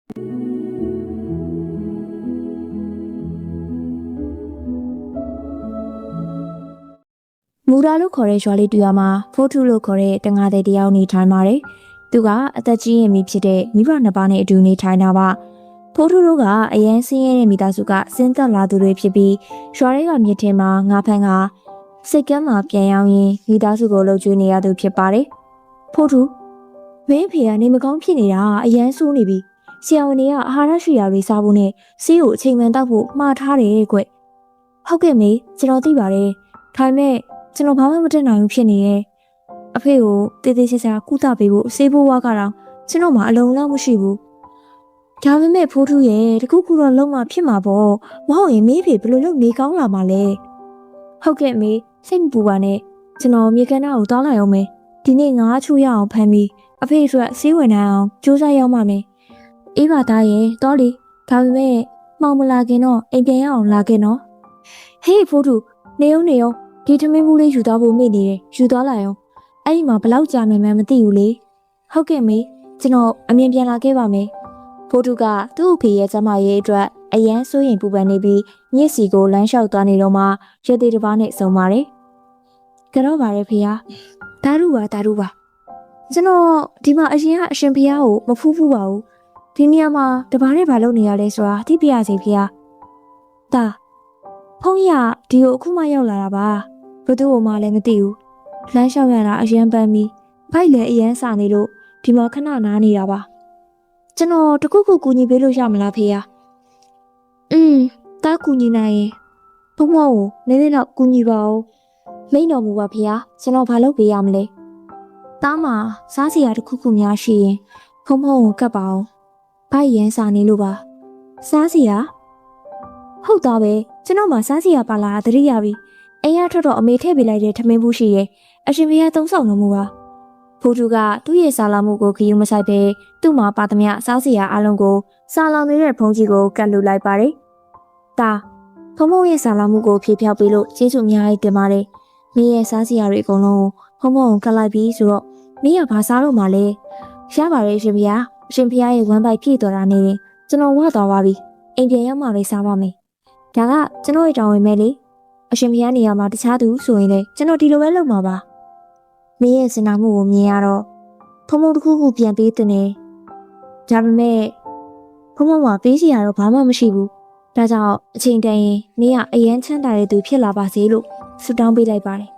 မူရာလို့ခေါ်တဲ့ရွာလေးတူရမှာဖိုးထုလို့ခေါ်တဲ့တငါးတဲ့တယောက်နေထိုင်ပါတယ်။သူကအသက်ကြီးရင်မိဖြစ်တဲ့မိဘနှစ်ပါးနဲ့အတူနေထိုင်တာပါ။ဖိုးထုတို့ကအရန်ဆင်းရဲတဲ့မိသားစုကစင်းသက်လာသူတွေဖြစ်ပြီးရွာတွေကမြစ်ထဲမှာငါးဖမ်းကစိတ်ကမ်းမှာပြန်ရောက်ရင်မိသားစုကိုလှုပ်ကျွေးနေရသူဖြစ်ပါတယ်။ဖိုးထုမင်းဖေကနေမကောင်းဖြစ်နေတာအရန်ဆိုးနေပြီ။ဆရာဝန်တွေကအာဟာရရှိရာတွေစားဖို့နဲ့ဆေးကိုအချိန်မှန်တောက်ဖို့မှားထားတယ်ကွ။ဟုတ်ကဲ့မေကျွန်တော်သိပါတယ်။ဒါပေမဲ့ကျွန်တော်ဘာမှမတတ်နိုင်ဘူးဖြစ်နေရဲ့အဖေကိုတေးသေးချာချာကုသပေးဖို့ဆေးဖို့ဝါကတော့ကျွန်တော်မှအလုံးလောက်မရှိဘူးဒါပေမဲ့ဖိုးထုရဲ့တခုခုတော့လုံးဝဖြစ်မှာပေါ့မဟုတ်ရင်မေးဖေဘယ်လိုလုပ်နေကောင်းလာမှာလဲဟုတ်ကဲ့မေစိတ်မပူပါနဲ့ကျွန်တော်မြေကမ်းနားကိုတောင်းလိုက်အောင်မယ်ဒီနေ့ငါးချိုးရအောင်ဖမ်းပြီးအဖေအတွက်ဆေးဝင်နိုင်အောင်ကြိုးစားရောက်ပါမယ်အေးပါသားရဲ့တော်လီဒါပေမဲ့မှောင်မလာခင်တော့အိမ်ပြန်ရအောင်လာခဲ့နော်ဟေးဖိုးထုနေအောင်ဒီထမင်းဘူးလေးယူသွားဖို့မိနေတယ်ယူသွားလိုက်အောင်အဲ့ဒီမှာဘလောက်ကြာမယ်မှမသိဘူးလေဟုတ်ကဲ့မေကျွန်တော်အမြင်ပြန်လာခဲ့ပါမယ်ဖိုးထုကသူ့အဖေရဲ့ကျမရဲ့အတွက်အရန်စိုးရင်ပူပန်နေပြီးမြစ်စီကိုလမ်းလျှောက်သွားနေတော့မှရသေးတစ်ပါးနဲ့ဆုံပါတယ်ကတော့ပါရဲ့ဖေဟာဒါရုပါကျွန်တော်ဒီမှာအရင်ကအရှင်ဖေဟာကိုမဖူးဖူးပါဘူးဒီနေရာမှာတပါးနဲ့ဘာလုပ်နေရလဲဆိုတာသိပြရစီဖေဟာဒါဖုန်းရဒီကိုအခုမှရောက်လာတာပါဘသူ့ကိုမှလည်းမသိဘူးလမ်းလျှောက်ရတာအရန်ပန်းပြီးဖိုက်လည်းအရန်စာနေလို့ဒီမှာခဏနားနေတာပါကျွန်တော်တခုခုကူညီပေးလို့ရမလားဖေယာတားကူညီနိုင်ရင်ဘုံမောကိုနည်းနည်းတော့ကူညီပါဦးမိန်တော်မူပါဖေယာကျွန်တော်ဘာလုပ်ပေးရမလဲတားမှာစားစရာတခုခုများရှိရင်ဘုံမောကိုကတ်ပါအောင်ဖိုက်ရန်စာနေလို့ပါစားစရာဟုတ်သားပဲကျွန်တော်မှစားစရာပါလာတာတတိယပြီအိမ်ရထွက်တော့အမေထည့်ပေးလိုက်တဲ့ထမင်းဘူးရှိရဲ့အရှင်ဖေကသုံးဆောင်လို့မူပါဖိုးထုကသူ့ရဲ့စာလောင်မှုကိုခယူမဆိုင်ပဲသူ့မှာပါသမျှစားစရာအလုံးကိုစာလောင်နေတဲ့ဖုန်းကြီးကိုကတ်လူလိုက်ပါတယ်တာဖုံရဲ့စာလောင်မှုကိုဖြေဖြောက်ပေးလို့ကျေးဇူးအများကြီးတင်ပါတယ်မင်းရဲ့စားစရာတွေအကုန်လုံးဖုံကိုကတ်လိုက်ပြီးဆိုတော့မင်းကဘာစားလို့မှလဲရပါတယ်ရှင်ဖေအရှင်ဖေရဲ့ဝမ်းပိုက်ဖြည့်တော်တာနေရင်ကျွန်တော်ဝသွားပါပြီအိမ်ပြန်ရောက်မှပဲစားပါမယ်ဒါကကျွန်တော်ရဲ့တောင်းဝင်မဲ့လေအရှင်ဖေနေရာမှာတခြားသူဆိုရင်လည်းကျွန်တော်ဒီလိုပဲလုပ်မှာပါမင်းရဲ့စင်နာမှုကိုမြင်ရတော့ဖုံတစ်ခုခုပြန်ပေးတဲ့နေဒါပေမဲ့ဖုံမှာပေးစီရတော့ဘာမှမရှိဘူးဒါကြောင့်အချိန်တန်ရင်မင်းကအရန်ချမ်းသာတဲ့သူဖြစ်လာပါစေလို့ဆုတောင်းပေးလိုက်ပါတယ်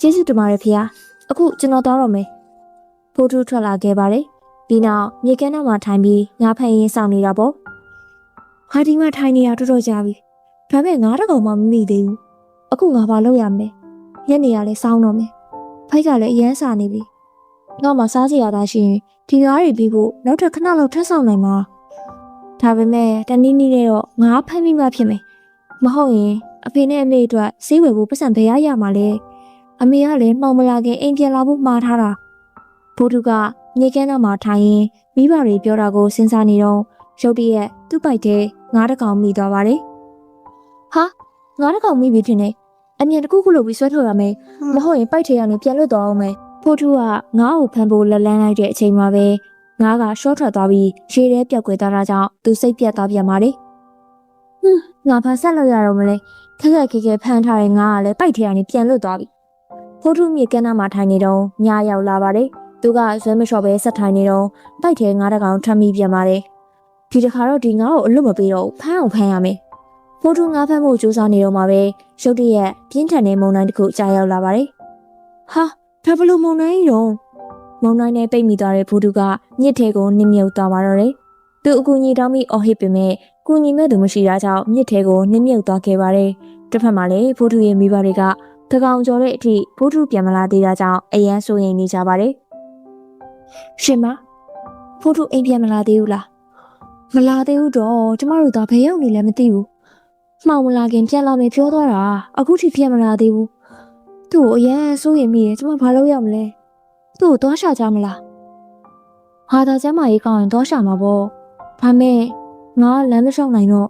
ကျေးဇူးတင်ပါတယ်ဖေအခုကျွန်တော်သွားတော့မယ်ဖိုးထုထွက်လာခဲ့ပါတယ်ဒီနောက်မြေကမ်းနားမှာထိုင်ပြီးငါးဖမ်းရင်းစောင့်နေတာပေါ့ဟာဒီမှာထိုင်နေတာတော်တော်ကြာပြီဒါပေမဲ့ငါးတကောင်မှမမိသေးဘူးအခုငါဘာလုပ်ရမလဲညနေရလဲစောင်းတော့မယ်ဖိုက်ကလည်းအရန်စာနေပြီငါမှစားစရာသာရှိရင်ဒီငါးတွေပြီးဖို့နောက်ထပ်ခဏလောက်ထပ်ဆောင်နိုင်မှာဒါပေမဲ့တနည်းနည်းနဲ့တော့ငါးဖမ်းမိမှဖြစ်မယ်မဟုတ်ရင်အဖေနဲ့အမေအတွက်ဈေးဝယ်ဖို့ပတ်စံဘယ်ရမှာလဲအမေကလည်းမှောင်မလာခင်အိမ်ပြန်လာဖို့မှားထားတာဘိုးထုကမြေကမ်းနားမှာထိုင်ရင်မိဘတွေပြောတာကိုစဉ်းစားနေတော့ရုတ်တရက်သူ့ပိုက်ထဲငါးတကောင်မိသွားပါတယ်ဟာငါးတကောင်မိပြီထင်တယ်အမြင်တစ်ခုခုလုပ်ပြီးဆွဲထုတ်ရမယ်မဟုတ်ရင်ပိုက်ထဲကနေပြန်လွတ်သွားအောင်မယ်ဖိုးထုကငါးကိုဖမ်းဖို့လက်လန်းလိုက်တဲ့အချိန်မှာပဲငါးကရှော့ထွက်သွားပြီးရေထဲပျောက်ကွယ်သွားတာကြောင့်သူစိတ်ပြတ်သွားပြန်ပါတယ်ငါဘာဆက်လုပ်ရတော့မလဲခက်ခဲဖမ်းထားတဲ့ငါးကလည်းပိုက်ထဲကနေပြန်လွတ်သွားပြီဖိုးထုမြေကမ်းနားမှာထိုင်နေတော့ညရောက်လာပါတယ်သူကဇွဲမလျှော့ပဲဆက်ထိုင်နေတော့ပိုက်ထဲငါးတကောင်ထပ်မိပြန်ပါတယ်ဒီတစ်ခါတော့ဒီငါးကိုအလွတ်မပေးတော့ဖမ်းအောင်ဖမ်းရမယ်ဖိုးထုငါးဖမ်းဖို့ကြိုးစားနေတော့မှပဲရုတ်တရက်ပြင်းထန်တဲ့မုန်တိုင်းတစ်ခုကြာရောက်လာပါတယ်ဟာဒါဘလို့မုန်တိုင်းရောမုန်တိုင်းနဲ့ပိတ်မိသွားတဲ့ဖိုးထုကမြစ်ထဲကိုနစ်မြုပ်သွားပါတော့တယ်သူအကူကြီးတောင်းပြီးအော်ဟစ်ပေမဲ့ကူညီမဲ့သူမရှိတာကြောင့်မြစ်ထဲကိုနစ်မြုပ်သွားခဲ့ပါတယ်တစ်ဖက်မှာလည်းဖိုးထုရဲ့မိဘတွေကတကောင်ကျော်တဲ့အထိဖိုးထုပြန်မလာသေးတာကြောင့်အယမ်းစိုးရိမ်နေကြပါတယ်ရှင်မဖိုးထုအိမ်ပြန်မလာသေးဘူးလားမလာသေးဘူးတော့ကျမတို့သားဘယ်ရောက်နေလဲမသိဘူးမှောင်မလာခင်ပြန်လာမယ်ပြောသွားတာအခုထိပြန်မလာသေးဘူးသူ့ကိုအရန်စိုးရိမ်မိတယ်ကျမဘာလုပ်ရမလဲသူ့ကိုသွားရှာကြမလားဟာသာကျမရေးကောင်းရင်သွားရှာမှာပေါ့ဒါမဲ့ငါလမ်းမလျှောက်နိုင်တော့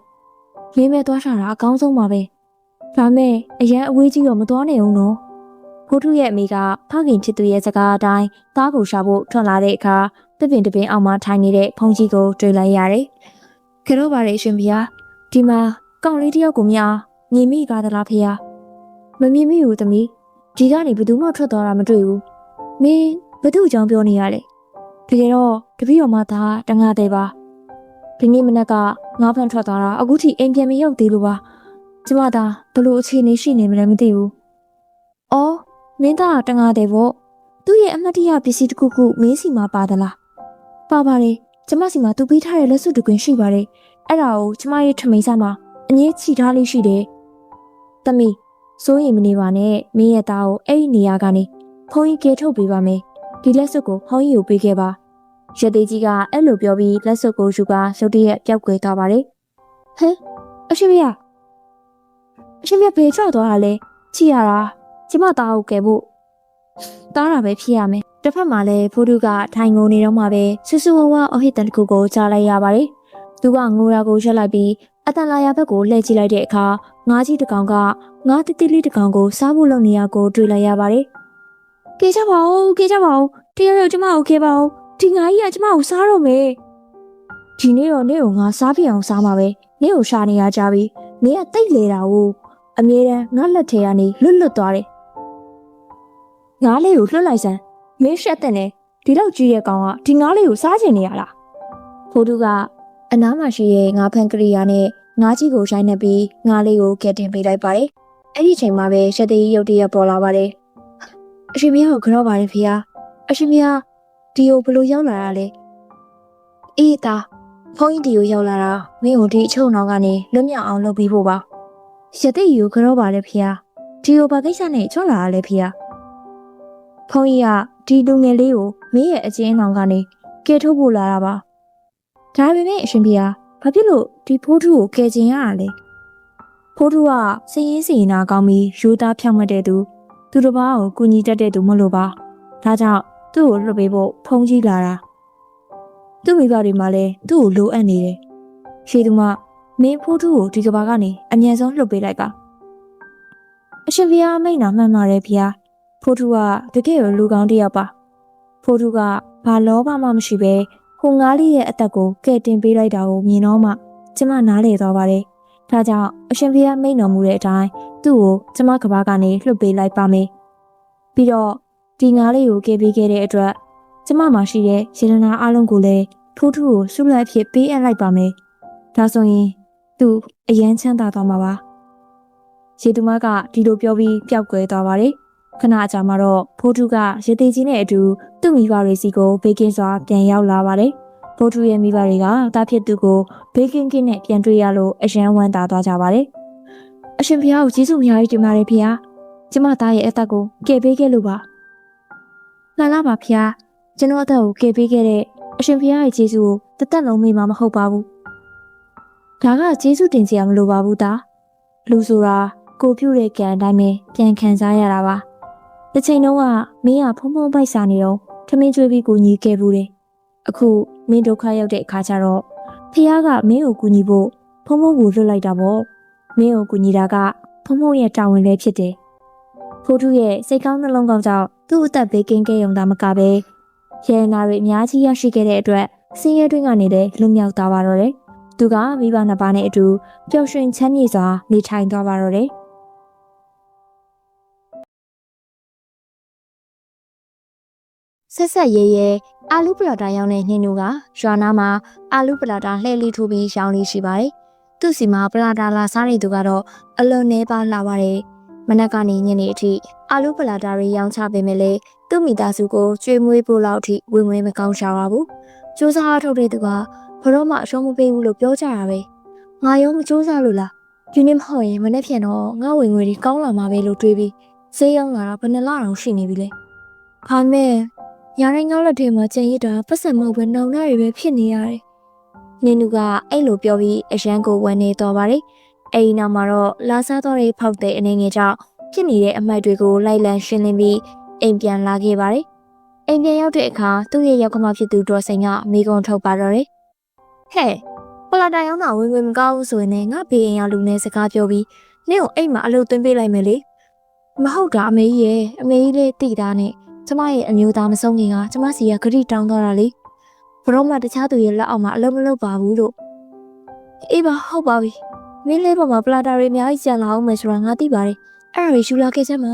မင်းပဲသွားရှာတာအကောင်းဆုံးပါပဲဒါမဲ့အရန်အဝေးကြီးတော့မသွားနိုင်အောင်နော်ဖိုးထုရဲ့အမေကဖခင်ချစ်သူရဲ့စကားအတိုင်းသားကိုရှာဖို့ထွက်လာတဲ့အခါ တပင်တပင်အောင်မှထိုင်နေတဲ့ဖုန်ကြီးကိုတွေ့လိုက်ရတယ်။ကြောပါလေရှင်ဖေ။ဒီမှာကောင်လေးတယောက်ကိုမြင်မိကားသလားဖေ။မမြင်မိဘူးသမီး။ဒီကနေဘယ်သူမှထွက်သွားတာမတွေ့ဘူး။မင်းဘယ်သူ့အကြောင်းပြောနေရလဲ။တကယ်တော့တပည့်တော်မသားတငါသေးပါ။ဒီနေ့မနက်ကငါးဖန်ထွက်သွားတာအခုထိအိမ်ပြန်မရောက်သေးလို့ပါ။ကျမသားဘလို့အခြေအနေရှိနေမလဲမသိဘူး။အော်မင်းသားတငါသေးပေါ့။သူ့ရဲ့အမတ်တရပစ္စည်းတစ်ခုခုမင်းစီမှာပါသလား။ပါပါလေကျမစီမှာသူပေးထားတဲ့လက်စွပ်တကွင်ရှိပါတယ်အဲ့ဒါကိုကျမရဲ့ထမိန်စားမှာအငြင်းချီထားလေးရှိတယ်တမီစိုးရိမ်မနေပါနဲ့မင်းရဲ့သားကိုအဲ့ဒီနေရာကနေဖုန်းကြီးကဲထုတ်ပေးပါမယ်ဒီလက်စွပ်ကိုဖုန်းကြီးကိုပေးခဲ့ပါရသေးကြီးကအဲ့လိုပြောပြီးလက်စွပ်ကိုယူကရုတ်တရက်ပျောက်ကွယ်သွားပါတယ်ဟဲအရှင်မဖေးချော့သွားတာလေချီရတာကျမသားကိုကဲဖို့တားတာပဲဖြစ်ရမယ်တစ်ဖက်မှာလည်းဖိုးထုကထိုင်ငုံနေတော့မှပဲဆူဆူဝဝအဟိတန်တစ်ခုကိုကြားလိုက်ရပါတယ်။သူကငိုရာကိုရက်လိုက်ပြီးအတန်လာရဘက်ကိုလှည့်ကြည့်လိုက်တဲ့အခါငါးကြီးတစ်ကောင်ကငါးတိတိလေးတစ်ကောင်ကိုစားဖို့လုပ်နေရကိုတွေ့လိုက်ရပါတယ်။ကေးကြပါဦးတယောက်ကျမကိုခဲပါဦးဒီငါးကြီးကကျမကိုစားတော့မယ်။ဒီနေ့တော့နေ့ကိုငါစားပြအောင်စားမှာပဲနေ့ကိုရှာနေရကြပြီနေ့ကတိတ်လေတာကိုအမြဲတမ်းငါလက်ထဲကနေလွတ်သွားတယ်။ငါးလေးကိုလွတ်လိုက်စမ်းမင်းရှက်တဲ့နဲ့ဒီလောက်ကြီးရဲ့ကောင်ကဒီငါးလေးကိုစားချင်နေရလားဖိုးထုကအနားမှာရှိရဲ့ငါးဖန်ကရိယာနဲ့ငါးကြီးကိုရိုက်နှက်ပြီးငါးလေးကိုကဲတင်ပေးလိုက်ပါတယ်အဲ့ဒီချိန်မှာပဲရှက်သေးရုတ်တရက်ပေါ်လာပါတယ်အရှင်မကိုကြောက်ပါတယ်ဖေ။အရှင်မဒီကိုဘလို့ရောက်လာတာလဲအေးသားဖုန်းကြီးဒီကိုရောက်လာတာမင်းကိုဒီအချုံနောက်ကနေလွတ်မြောက်အောင်လုပ်ပြီးဖို့ပါရှက်သေးကိုကြောက်ပါတယ်ဖေ။ဒီကိုဘာကိစ္စနဲ့ချွတ်လာတာလဲဖေ။ဖုန်းကြီးကဒီလူငယ်လေးကိုမင်းရဲ့အချင်းအောင်ကနေကဲထုတ်ဖို့လာတာပါဒါပေမဲ့အရှင်ဖေဘာဖြစ်လို့ဒီဖိုးထုကိုကယ်ချင်ရတာလဲဖိုးထုကစည်ရင်းစီနာကောင်းပြီးရိုးသားဖြောင့်မတ်တဲ့သူတစ်ပါးကိုကူညီတတ်တဲ့သူမလို့ပါဒါကြောင့်သူ့ကိုလွှတ်ပေးဖို့ဖုန်းကြီးလာတာသူ့မိဘတွေမှလည်းသူ့ကိုလိုအပ်နေတယ်ရှေးသူမမင်းဖိုးထုကိုဒီကဘာကနေအမြန်ဆုံးလွှတ်ပေးလိုက်ပါအရှင်ဖေမိတ်နာမှန်ပါတယ်ဖေဖိုးထုကတကယ်ကိုလူကောင်းတစ်ယောက်ပါဖိုးထုကဘာလောဘမှမရှိပဲဟိုငါးလေးရဲ့အသက်ကိုကဲတင်ပေးလိုက်တာကိုမြင်တော့မှကျမနားလေသွားပါတယ်ဒါကြောင့်အရှင်ဖေကမိန့်တော်မူတဲ့အတိုင်းသူ့ကိုကျမကဘာကနေလွှတ်ပေးလိုက်ပါမယ်ပြီးတော့ဒီငါးလေးကိုကဲပေးခဲ့တဲ့အတွက်ကျမမှာရှိတဲ့ရေနနာအလုံးကိုလည်းဖိုးထုကိုဆုလက်ဖြစ်ပေးအပ်လိုက်ပါမယ်ဒါဆိုရင်သူအယမ်းချမ်းသာသွားမှာပါရေသူမကဒီလိုပြောပြီးပျောက်ကွယ်သွားပါတယ်ခဏအကြာမှာတော့ဖိုးထုကရေသေးကြီးနဲ့အတူသူ့မိဘတွေစီကိုဘေးကင်းစွာပြန်ရောက်လာပါတယ်။ဖိုးထုရဲ့မိဘတွေကတားဖြစ်သူကိုဘေးကင်းကင်းနဲ့ပြန်တွေ့ရလို့အယံဝမ်းသာသွားကြပါတယ်။အရှင်ဖေကိုကျေးဇူးအများကြီးတင်ပါတယ်ဖေ။ကျမသားရဲ့အသက်ကိုကယ်ပေးခဲ့လို့ပါ။မှန်လားပါဖေ။ကျွန်တော်အသက်ကိုကယ်ပေးခဲ့တဲ့အရှင်ဖေရဲ့ကျေးဇူးကိုတစ်သက်လုံးမေ့မှာမဟုတ်ပါဘူး။ဒါကကျေးဇူးတင်စရာမလိုပါဘူးသား။လူဆိုတာကိုပြုတဲ့ကံအတိုင်းပဲပြန်ခံစားရတာပါ။တစ်ချိန်လုံးကမင်းကဖုံဖုံပိုက်စားနေတော့ထမင်းကျွေးပြီးကူညီခဲ့ဘူးတယ်။အခုမင်းဒုက္ခရောက်တဲ့အခါကျတော့ဖះကမင်းကိုကူညီဖို့ဖုံဖုံကိုလွတ်လိုက်တာပေါ့။မင်းကိုကူညီတာကဖုံဖုံရဲ့တာဝန်လည်းဖြစ်တယ်။ဖိုးထုရဲ့စိတ်ကောင်းနှလုံးကောင်းကြောင့်သူ့အသက်ဘေးကင်းခဲ့ရုံသာမကပဲရဲနာတွေအများကြီးရရှိခဲ့တဲ့အတွက်စင်းရဲတွင်းကနေလည်းလွတ်မြောက်သွားပါတော့တယ်။သူကမိဘနှစ်ပါးနဲ့အတူပျော်ရွှင်ချမ်းမြေ့စွာနေထိုင်သွားပါတော့တယ်။ဆက်ဆက်ရဲရဲအာလူပလာတာရောင်းတဲ့နှင်းတို့ကရွာနာမှာအာလူပလာတာလှဲလေးထိုးပြီးရောင်းလေးရှိပါတယ်။သူ့စီမှာပလာတာလာစားနေသူကတော့အလွန်နှဲပါလာပါတယ်။မနက်ကနေညနေအထိအာလူပလာတာတွေရောင်းချပေးမယ်လေသူ့မိသားစုကိုကျွေးမွေးဖို့လောက်အထိဝင်မကောင်းရှာပါဘူး။စူးစမ်းထုတ်တဲ့သူကဘလို့မှအရှုံးမပေးဘူးလို့ပြောကြတာပဲ။ငါရောမစူးစမ်းလို့လား။ဒီနေ့မဟုတ်ရင်မနေ့ပြန်တော့ငါဝင်ငွေတွေကောင်းလာမှာပဲလို့တွေးပြီးဈေးရောက်လာတာဘယ်နှလတောင်ရှိနေပြီလဲ။ဟာမဲညာတိုင်းငေါလက်ထဲမှာကျန်ရစ်တာပတ်စံမဟုတ်ပဲနောင်နာတွေပဲဖြစ်နေရတယ်။နင်တို့ကအဲ့လိုပြောပြီးအရန်ကိုဝန်းနေတော့ပါတယ်။အဲ့ဒီနောက်မှာတော့လာစားတော့တဲ့ဖောက်တဲ့အနေငယ်ကြောင့်ဖြစ်နေတဲ့အမိုက်တွေကိုလိုက်လံရှင်းလင်းပြီးအိမ်ပြန်လာခဲ့ပါတယ်။အိမ်ပြန်ရောက်တဲ့အခါသူ့ရဲ့ယောက်ကမဖြစ်သူဒေါ်စိန်ကမိကုံထုတ်ပါတော့တယ်။ဟဲ့ပလာတာရောင်းတာဝင်မကောင်းဘူးဆိုရင်ငါဘေးအိမ်ရလူနဲ့စကားပြောပြီးနင့်ကိုအိမ်မှာအလုပ်သွင်းပေးလိုက်မယ်လေ။မဟုတ်တာအမေကြီးရဲ့အမေကြီးလေးတိတာနဲ့ကျမရဲ့အမျိုးသားမဆုံးခင်ကကျမစီကဂရိတောင်းသွားတာလေ ဘရောမှတခြားသူရဲ့လက်အောက်မှာအလုံးမလုံးပါဘူးလို့အေးပါဟုတ်ပါပြီမင်းလေးပေါ်မှာပလာတာတွေအများကြီးကျန်လာအောင်မယ်ဆိုတာငါသိပါတယ်အဲ့ဒါတွေယူလာခဲ့စမ်းပါ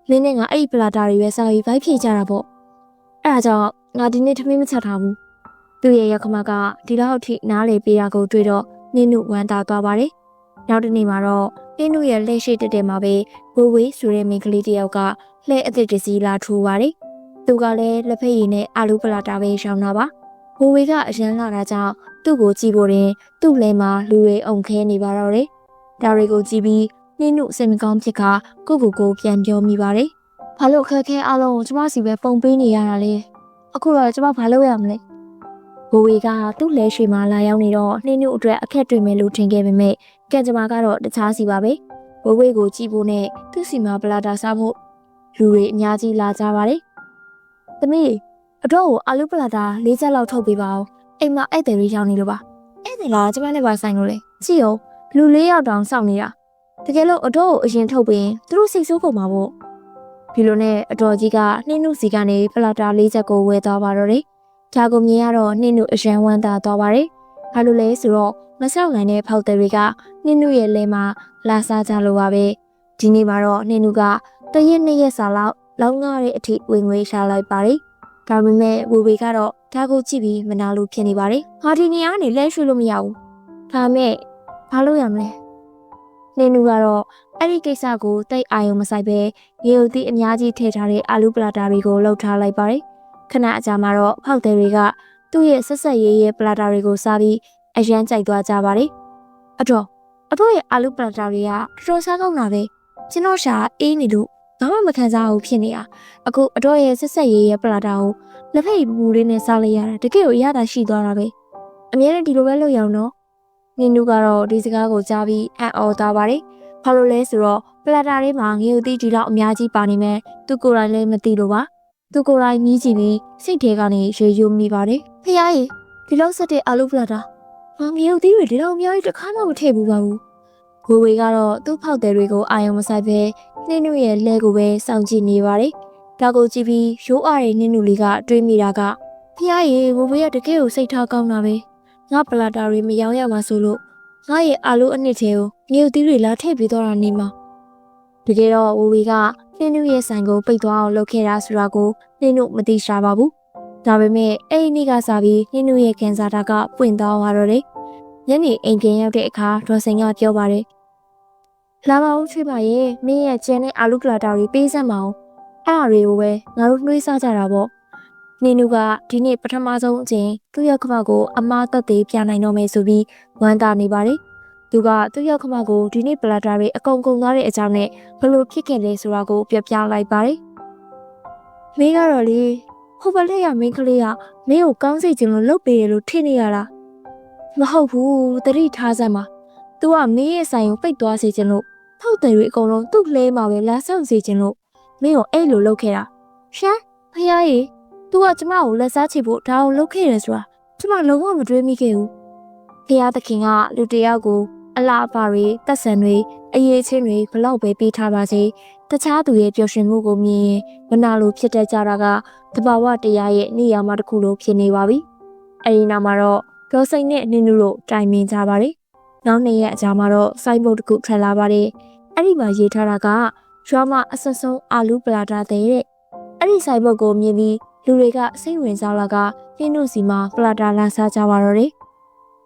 မင်းနဲ့ငါအဲ့ဒီပလာတာတွေပဲစားပြီးဗိုက်ဖြည့်ကြတာပေါ့အဲ့ဒါကြောင့်ငါဒီနေ့ထမင်းမချက်ထားဘူးသူ့ရဲ့ရခမကဒီလောက်အထိနားလေပေးတာကိုတွေ့တော့နင်းနုဝမ်းသာသွားပါတယ်နောက်တစ်နေ့မှာတော့နင်းနုရဲ့လက်ရှိတက်မှာပဲဝေဝေးဆိုတဲ့မိန်းကလေးတစ်ယောက်ကလှဲအသစ်တစည်းလာထိုးပါတယ်သူကလည်းလက်ဖက်ရည်နဲ့အာလူပလာတာပဲရှောင်းတာပါဝေဝေးကအရန်လာတာကြောင့်သူ့ကိုကြည့်ဖို့ရင်သူ့လဲမှာလူတွေအုံခဲနေပါတော့တယ်ဒါတွေကိုကြည့်ပြီးနင်းနုစိတ်မကောင်းဖြစ်ခါကိုပြန်ပြောမိပါတယ်ဘာလို့ခက်ခဲအားလုံးကိုကျမစီပဲပုံပေးနေရတာလဲအခုတော့ကျမဘာလုပ်ရမလဲဝေဝေးကသူ့လဲရှိမှလာရောက်နေတော့နှင်းနုအတွက်အခက်တွေ့မယ်လို့ထင်ခဲ့ပေမဲ့ကံကြမ္မာကတော့တခြားစီပါပဲဝေဝေးကိုကြည့်ဖို့နဲ့သူ့စီမှာပလာတာစားဖို့လူတွေအများကြီးလာကြပါတယ်သမီးအတော့ကိုအာလူပလာတာ၄ချက်လောက်ထုတ်ပေးပါဦးအိမ်မှာဧည့်သည်တွေရောက်နေလို့ပါဧည့်သည်လားကျမနဲ့ပါဆိုင်လို့လေကြည့်အောင်လူ၄ယောက်တောင်စောင့်နေတာတကယ်လို့အတော့ကိုအရင်ထုတ်ပေးရင်သူတို့စိတ်ဆိုးကုန်မှာပေါ့ဒီလိုနဲ့အတော်ကြီးကနှင်းနုစီကနေပလာတာ၄ချက်ကိုဝယ်သွားပါတော့တယ်ဒါကိုမြင်ရတော့နှင်းနုအရန်ဝမ်းသာသွားပါတယ်ဘာလို့လဲဆိုတော့မဆောက်နိုင်တဲ့ဖောက်သည်တွေကနှင်းနုရဲ့လဲမှာလာစားကြလို့ပါပဲဒီနေ့မှာတော့နှင်းနုကတရက်နှစ်ရက်စာလောက်ငားတဲ့အထိဝင်ငွေရှာလိုက်ပါတယ်ဒါပေမဲ့ဝေဝေကတော့ဒါကိုကြည့်ပြီးမနာလို့ဖြစ်နေပါတယ်။ဟာဒီနေရာကနေလဲရွှေ့လို့မရဘူး။ဒါမဲ့ဘာလို့ရမလဲ။နှင်းနူကတော့အဲ့ဒီကိစ္စကိုတိတ်အာရုံမစိုက်ပဲရေုပ်သီးအများကြီးထည့်ထားတဲ့အာလူပလာတာတွေကိုလှုပ်ထားလိုက်ပါတယ်။ခဏအကြာမှာတော့ဖောက်သည်တွေကသူ့ရဲ့ဆက်ရေးရဲ့ပလာတာတွေကိုစားပြီးအရန်ကြိုက်သွားကြပါတယ်။အတော့ရဲ့အာလူပလာတာတွေကတော်တော်စားကောင်းတာပဲ။ကျွန်တော်ရှာအေးနေလို့ဘာမှမခံစားဘူးဖြစ်နေတာအခုအတော့ရဲ့ဆက်ရေးရဲ့ပလာတာကိုလက်ဖက်ရည်ပူလေးနဲ့စားလိုက်ရတာတကယ်ကိုအရသာရှိသွားတာပဲအများနဲ့ဒီလိုပဲလုပ်ရအောင်နော်နင်တို့ကတော့ဒီစကားကိုကြားပြီးအံ့ဩသွားပါတယ်ဘာလို့လဲဆိုတော့ပလာတာလေးမှာငရုတ်သီးဒီလောက်အများကြီးပါနေမယ်သူကိုယ်တိုင်လည်းမသိလို့ပါသူကိုယ်တိုင်မြည်ကြည့်ပြီးစိတ်ထဲကနေရေယိုမိပါတယ်ဖះကြီးဒီလောက်ဆက်တဲ့အာလူပလာတာငရုတ်သီးတွေဒီလောက်အများကြီးတစ်ခါမှမထည့်ဘူးပါဘူးဝေဝေကတော့သူ့ဖောက်သည်တွေကိုအာရုံမစိုက်ပဲနှင်းနုရဲ့လဲကိုပဲစောင့်ကြည့်နေပါတယ်။ဒါကိုကြည့်ပြီးရိုးအားတဲ့နှင်းနုလေးကတွေးမိတာကဖះရေဝေဝေကတကယ်ကိုစိတ်ထားကောင်းတာပဲ။ငါပလာတာတွေမရောရမှာဆိုလို့ငါရဲ့အာလူအနှစ်ထဲကိုငရုတ်သီးတွေလာထည့်ပြီးတော့တာနေမှာ။တကယ်တော့ဝေဝေကနှင်းနုရဲ့ဆိုင်ကိုပိတ်သွားအောင်လုပ်ခဲ့တာဆိုတာကိုနှင်းနုမသိရှာပါဘူး။ဒါပေမဲ့အဲ့ဒီနေ့ကစပြီးနှင်းနုရဲ့ကန်စာတာကပွင့်သွားသွားတော့တယ်။ညနေအိမ်ပြန်ရောက်တဲ့အခါဒေါ်စိန်ကပြောပါတယ်လာမအောင်ချွေးပါရဲ့မင်းရဲ့ကျန်တဲ့အာလူပလာတာတွေပေးစမ်းမအောင်အဲ့အရာတွေကိုပဲငါတို့နှွေးစားကြတာပေါ့နေနုကဒီနေ့ပထမဆုံးအချိန်သူ့ရဲ့ခမကိုအမားသက်သေးပြနိုင်တော့မယ်ဆိုပြီးဝမ်းသာနေပါတယ်သူကသူ့ရဲ့ခမကိုဒီနေ့ပလာတာတွေအကုန်ကုန်သွားတဲ့အကြောင်းနဲ့ဘလို့ဖြစ်ခဲ့လဲဆိုတာကိုပြပြလိုက်ပါတယ်မင်းကတော့လေဟိုဘလက်ရမင်းကလေးကမင်းကိုကောင်းစိတ်ခြင်းလို့လုပ်ပေးရလို့ထင်နေရတာမဟုတ်ဘူးတတိထားစမ်းပါသူကမင်းရဲ့ဆိုင်ကိုပိတ်သွားစေခြင်းလို့ဖောက်တယ်တွေအကုန်လုံးသူ့လဲမှာပဲလာဆောင်စေခြင်းလို့မင်းကိုအဲ့လိုလုပ်ခဲ့တာရှမ်းဖះရေသူကကျမကိုလက်စားချေဖို့ဒါအောင်လုပ်ခဲ့တယ်ဆိုတာကျမလုံးဝမတွေးမိခဲ့ဘူးဖះသခင်ကလူတယောက်ကိုအလားအပါတွေတက်ဆန်တွေအရေးချင်းတွေဘလောက်ပဲပေးထားပါစေတခြားသူရဲ့ပျော်ရွှင်မှုကိုမြင်ရင်မနာလိုဖြစ်တတ်ကြတာကတဘာဝတရားရဲ့နေရာမှာတစ်ခုလိုဖြစ်နေပါပြီအဲ့ဒီနောက်မှာတော့ဒေါ်စိန်နဲ့နင်းနုတို့တိုင်ပင်ကြပါတယ်နောက်နေ့ရက်အကြာမှာတော့စိုင်းဘုတ်တစ်ခုထွက်လာပါတယ်။အဲ့ဒီမှာရေးထားတာကရွာမအဆက်ဆုံးအာလူပလာတာတဲ့။အဲ့ဒီစိုင်းဘုတ်ကိုမြင်ပြီးလူတွေကစိတ်ဝင်စားလာကနှင်းနုစီမှာပလာတာလာစားကြပါတော့တယ်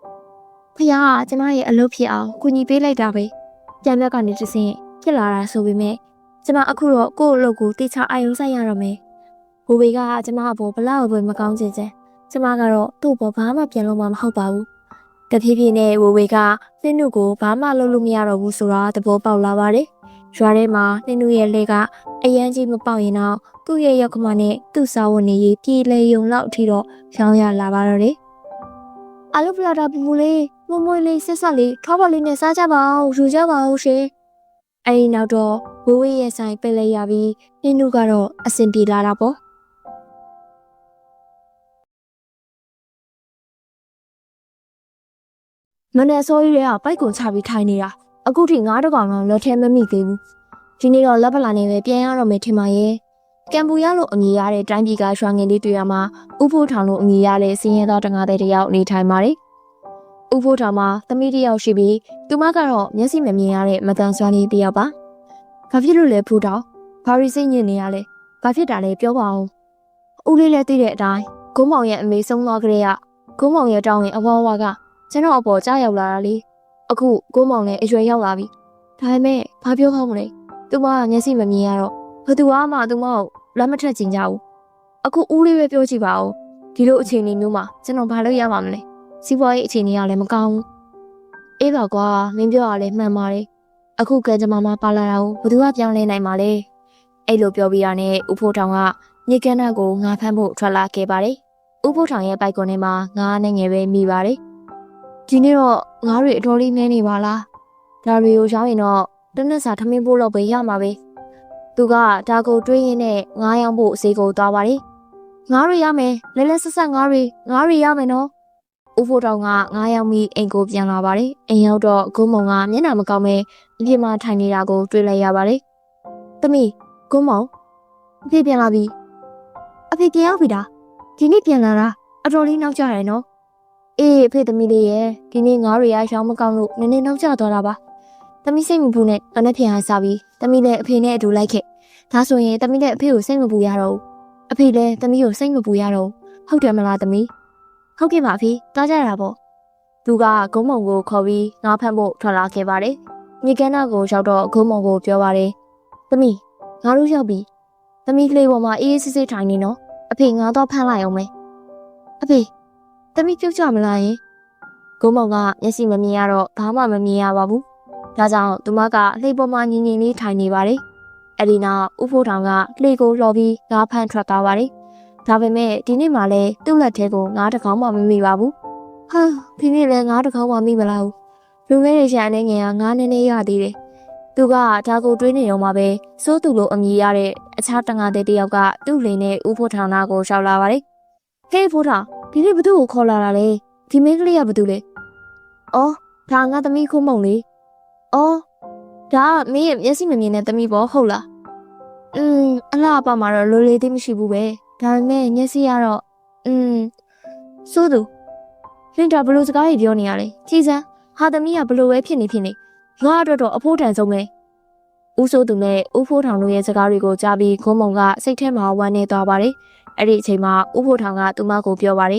။ဖះကကျမရဲ့အလုပ်ဖြစ်အောင်ကူညီပေးလိုက်တာပဲ။ပြန်ဘက်ကနေတစ်ဆင့်ဖြစ်လာတာဆိုပေမဲ့ကျမအခုတော့ကိုယ့်အလုပ်ကိုတေချာအာရုံစိုက်ရတော့မယ်။ဘိုးဘေကကျမအပေါ်ဘလောက်ပဲမကောင်းချင်ချင်ကျမကတော့သူ့ဘောဘာမှပြန်လို့မဟုတ်ပါဘူး။တဖြည်းဖြည်းနဲ့ဝေဝေကနှင်းနုကိုဘာမှလုပ်လို့မရတော့ဘူးဆိုတာသဘောပေါက်လာပါတယ်။ရွာထဲမှာနှင်းနုရဲ့လက်ကအရန်ကြီးမပေါက်ရင်တော့သူ့ရဲ့ရောက်ခမနဲ့သူ့စာဝန်နေရေးပြေလေယုံလောက်အထိတော့ရောင်းရလာပါတော့တယ်။အာလူပလာတာပူပူလေးမွမွေးလေးဆက်ဆက်လေးထောပါလေးနဲ့စားကြပါအောင်ယူကြပါအောင်ရှင်။အဲဒီနောက်တော့ဝေဝေရဲ့ဆိုင်ပိတ်လိုက်ရပြီးနှင်းနုကတော့အဆင်ပြေလာတာပေါ့။မနေ့စောကြီးတွေကပိုက်ကုန်ချပြီးထိုင်နေတာအခုထိငါးတကောင်တော့လက်ထဲမမိသေးဘူးဒီနေ့တော့လက်ပလာနေပဲပြန်ရတော့မယ်ထင်ပါရဲ့ ကံပူရလို့အမည်ရတဲ့တိုင်းပြည်ကရွှာငင်လေးတွေ့ရမှာဥဖိုးထောင်လို့အမည်ရတဲ့စင်းရဲသားတငါးတဲ့တယောက်နေထိုင်ပါတယ်။ဥဖိုးထောင်မှာသမီးတယောက်ရှိပြီးသူမကတော့မျက်စိမမြင်ရတဲ့မတန်ဆွမ်းလေးတယောက်ပါ။ဘာဖြစ်လို့လဲဖိုးထောင်ဘာရီစိတ်ညစ်နေရလဲဘာဖြစ်တာလဲပြောပါဦး။ဦးလေးလည်းသိတဲ့အတိုင်းဂုံးမောင်ရဲ့အမေဆုံးသွားကြတဲ့ဂုံးမောင်ရဲ့တောင်းရင်အဝဝကကျွန်တော်အပေါ်ကြားရောက်လာတာလေ။အခုဂုံးမောင်လည်းအရွယ်ရောက်လာပြီ။ဒါပေမဲ့ဘာပြောကောင်းမလဲ။သူမကမျက်စိမမြင်ရတော့ဘသူမှသူမကိုလက်မထက်ချင်ကြဘူးအခုဦးလေးပဲပြောကြည့်ပါဦးဒီလိုအခြေအနေမျိုးမှာကျွန်တော်ဘာလုပ်ရမှာမလဲစီးပွားရေးအခြေအနေကလည်းမကောင်းဘူးအေးပါကွာမင်းပြောရလဲမှန်ပါတယ်အခုကံကြမ္မာမှာပါလာတာကိုဘသူကပြောင်းလဲနိုင်မှာလဲအဲ့လိုပြောပြီးတာနဲ့ဦးဖိုးထောင်ကမြေကမ်းနားကိုငါဖမ်းဖို့ထွက်လာခဲ့ပါတယ်ဦးဖိုးထောင်ရဲ့ဘိုက်ကွန်ထဲမှာငါးနဲ့ငယ်ပဲမိပါတယ်ဒီနေ့တော့ငါးတွေအတော်လေးနည်းနေပါလားဒါတွေကိုရောင်းရင်တော့တနက်စာထမင်းဖို့တော့ပဲရမှာပဲသူကဒါကိုတွေးရင်းနဲ့ငားရောင်းဖို့အစီကိုသွားပါတယ်။ငားတွေရမယ်လဲလဲဆက်ဆက်ငားတွေရမယ်နော်။ဦးဖိုးတောင်ကငားရောင်းပြီးအိမ်ကိုပြန်လာပါတယ်။အိမ်ရောက်တော့ဂုံးမောင်ကမျက်နှာမကောင်းပဲအပြင်မှာထိုင်နေတာကိုတွေ့လိုက်ရပါတယ်။သမီးဂုံးမောင်အဖေပြန်လာပြီ။အဖေပြန်ရောက်ပြီလား။ဒီနေ့ပြန်လာတာအတော်လေးနောက်ကျတယ်နော်။အေးအဖေသမီးလေးရဲ့ဒီနေ့ငားတွေရရောင်းမကောင်းလို့နည်းနည်းနောက်ကျသွားတာပါ။သမီးစိတ်မပူနဲ့ကနက်ပြန်ဟန်စားပြီးသမီးလည်းအဖေနဲ့အတူလိုက်ခဲ့ဒါဆိုရင်သမီးလည်းအဖေကိုစိတ်မပူရတော့ဘူးအဖေလည်းသမီးကိုစိတ်မပူရတော့ဟုတ်တယ်မလားသမီးဟုတ်ကဲ့ပါအဖေတားကြရတာပေါ့သူကဂုံးမုံကိုခေါ်ပြီးငါးဖမ်းဖို့ထွက်လာခဲ့ပါတယ်မြေကမ်းနားကိုရောက်တော့ဂုံးမုံကိုပြောပါတယ်သမီးငါတို့ရောက်ပြီသမီးကလေးပေါ်မှာအေးအေးဆေးဆေးထိုင်နေနော်အဖေငါတော့ဖမ်းလိုက်အောင်မယ်အဖေသမီးပြုတ်ကြမလားယင်ဂုံးမုံကမျက်စိမမြင်ရတော့ဘာမှမမြင်ရပါဘူးဒါကြောင့်သူမကလှေပေါ်မှာငြင်းငြင်းလေးထိုင်နေပါတယ်။အဲဒီနောက်ဦးဖိုးထောင်ကလှေကိုလှော်ပြီးငါးဖမ်းထွက်သွားပါတယ်။ဒါပေမဲ့ဒီနေ့မှလည်းသူ့လက်ထဲကိုငါးတစ်ကောင်မှမမိပါဘူး။ဟာဒီနေ့လည်းငါးတစ်ကောင်မှမိမလားဘူး။လူငယ်တွေရှာနေငယ်ကငါးနည်းနည်းရသေးတယ်။သူကဒါကိုတွေးနေတော့မှပဲစိုးသူလိုအမည်ရတဲ့အခြားတငါတဲ့တယောက်ကသူ့လင်နဲ့ဦးဖိုးထောင်နာကိုရှောက်လာပါတယ်။ဟေးဖိုးထောင်ဒီနေ့ဘသူ့ကိုခေါ်လာတာလဲ။ဒီမင်းကလေးကဘသူလဲ။အော်ဒါငါသမီးခုံးမုံလေး။အော်ဒါမင်းရဲ့မျက်စိမမြင်တဲ့သမီးပေါ့ဟုတ်လားအလားအပမှာတော့လိုလေသေးမရှိဘူးပဲဒါပေမဲ့မျက်စိကတော့စိုးသူလင်တာဘလို့စကားကြီးပြောနေရလဲကြည်စမ်းဟာသမီးကဘလို့ပဲဖြစ်နေငါအတွက်တော့အဖိုးတန်ဆုံးပဲဦးစိုးသူနဲ့ဦးဖိုးထောင်တို့ရဲ့စကားတွေကိုကြားပြီးဂုံးမုံကစိတ်ထဲမှာဝမ်းနေသွားပါတယ်အဲ့ဒီအချိန်မှာဦးဖိုးထောင်ကသူမကိုပြောပါတယ်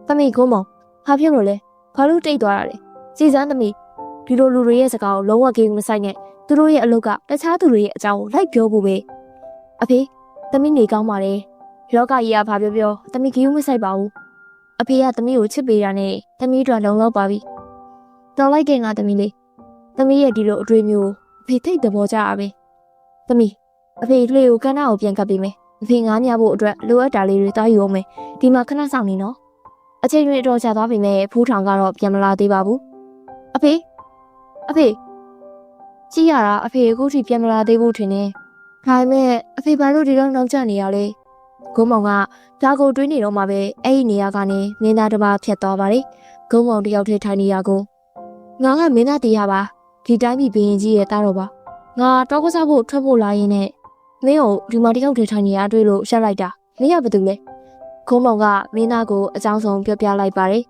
သမီးဂုံးမုံဘာဖြစ်လို့လဲဘာလို့တိတ်သွားတာလဲကြည်စမ်းသမီးဒီလိုလူတွေရဲ့စကားကိုလုံးဝကိန်းမဆိုင်နဲ့သူတို့ရဲ့အလုပ်ကတခြားသူတွေရဲ့အကြောင်းကိုလိုက်ပြောဖို့ပဲအဖေသမီးနေကောင်းပါလေလောကကြီးကဘာပြောပြောသမီးကိန်းမဆိုင်ပါဘူးအဖေကသမီးကိုချစ်ပေးတာနဲ့သမီးတို့လုံလောက်ပါပြီတော်လိုက်ခင်ကသမီးလေးသမီးရဲ့ဒီလိုအတွေ့မျိုးအဖေသိတဲ့သဘောကျတာပဲသမီးအဖေကလေးကိုကန်းနာကိုပြန်ကပ်ပေးမယ်အဖေငားမြဖို့အတွက်လိုအပ်တာလေးတွေတားယူအောင်မယ်ဒီမှာခဏဆောင်နေနော်အချိန်တွေအတော်ကြာသွားပြီမဲ့ဖိုးထောင်ကတော့ပြန်မလာသေးပါဘူးအဖေကြည့်ရတာအဖေအခုထိပြန်မလာသေးဘူးထင်တယ်ဒါပေမဲ့အဖေဘာလို့ဒီတော့နောက်ကျနေရလဲဂုံးမောင်ကဒါကိုတွေးနေတော့မှပဲအဲ့ဒီနေရာကနေမင်းသားတစ်ပါးဖြတ်သွားပါတယ်ဂုံးမောင်တယောက်ထဲထိုင်နေရကိုငါကမင်းသားတရားပါဒီတိုင်းပြည်ဘရင်ကြီးရဲ့သားတော်ပါငါတောကစားဖို့ထွက်ဖို့လာရင်းနဲ့မင်းကိုဒီမှာတယောက်ထဲထိုင်နေရတွေ့လို့ရှက်လိုက်တာမင်းရဘာတူလဲဂုံးမောင်ကမင်းသားကိုအကြောင်းဆုံးပြောပြလိုက်ပါတယ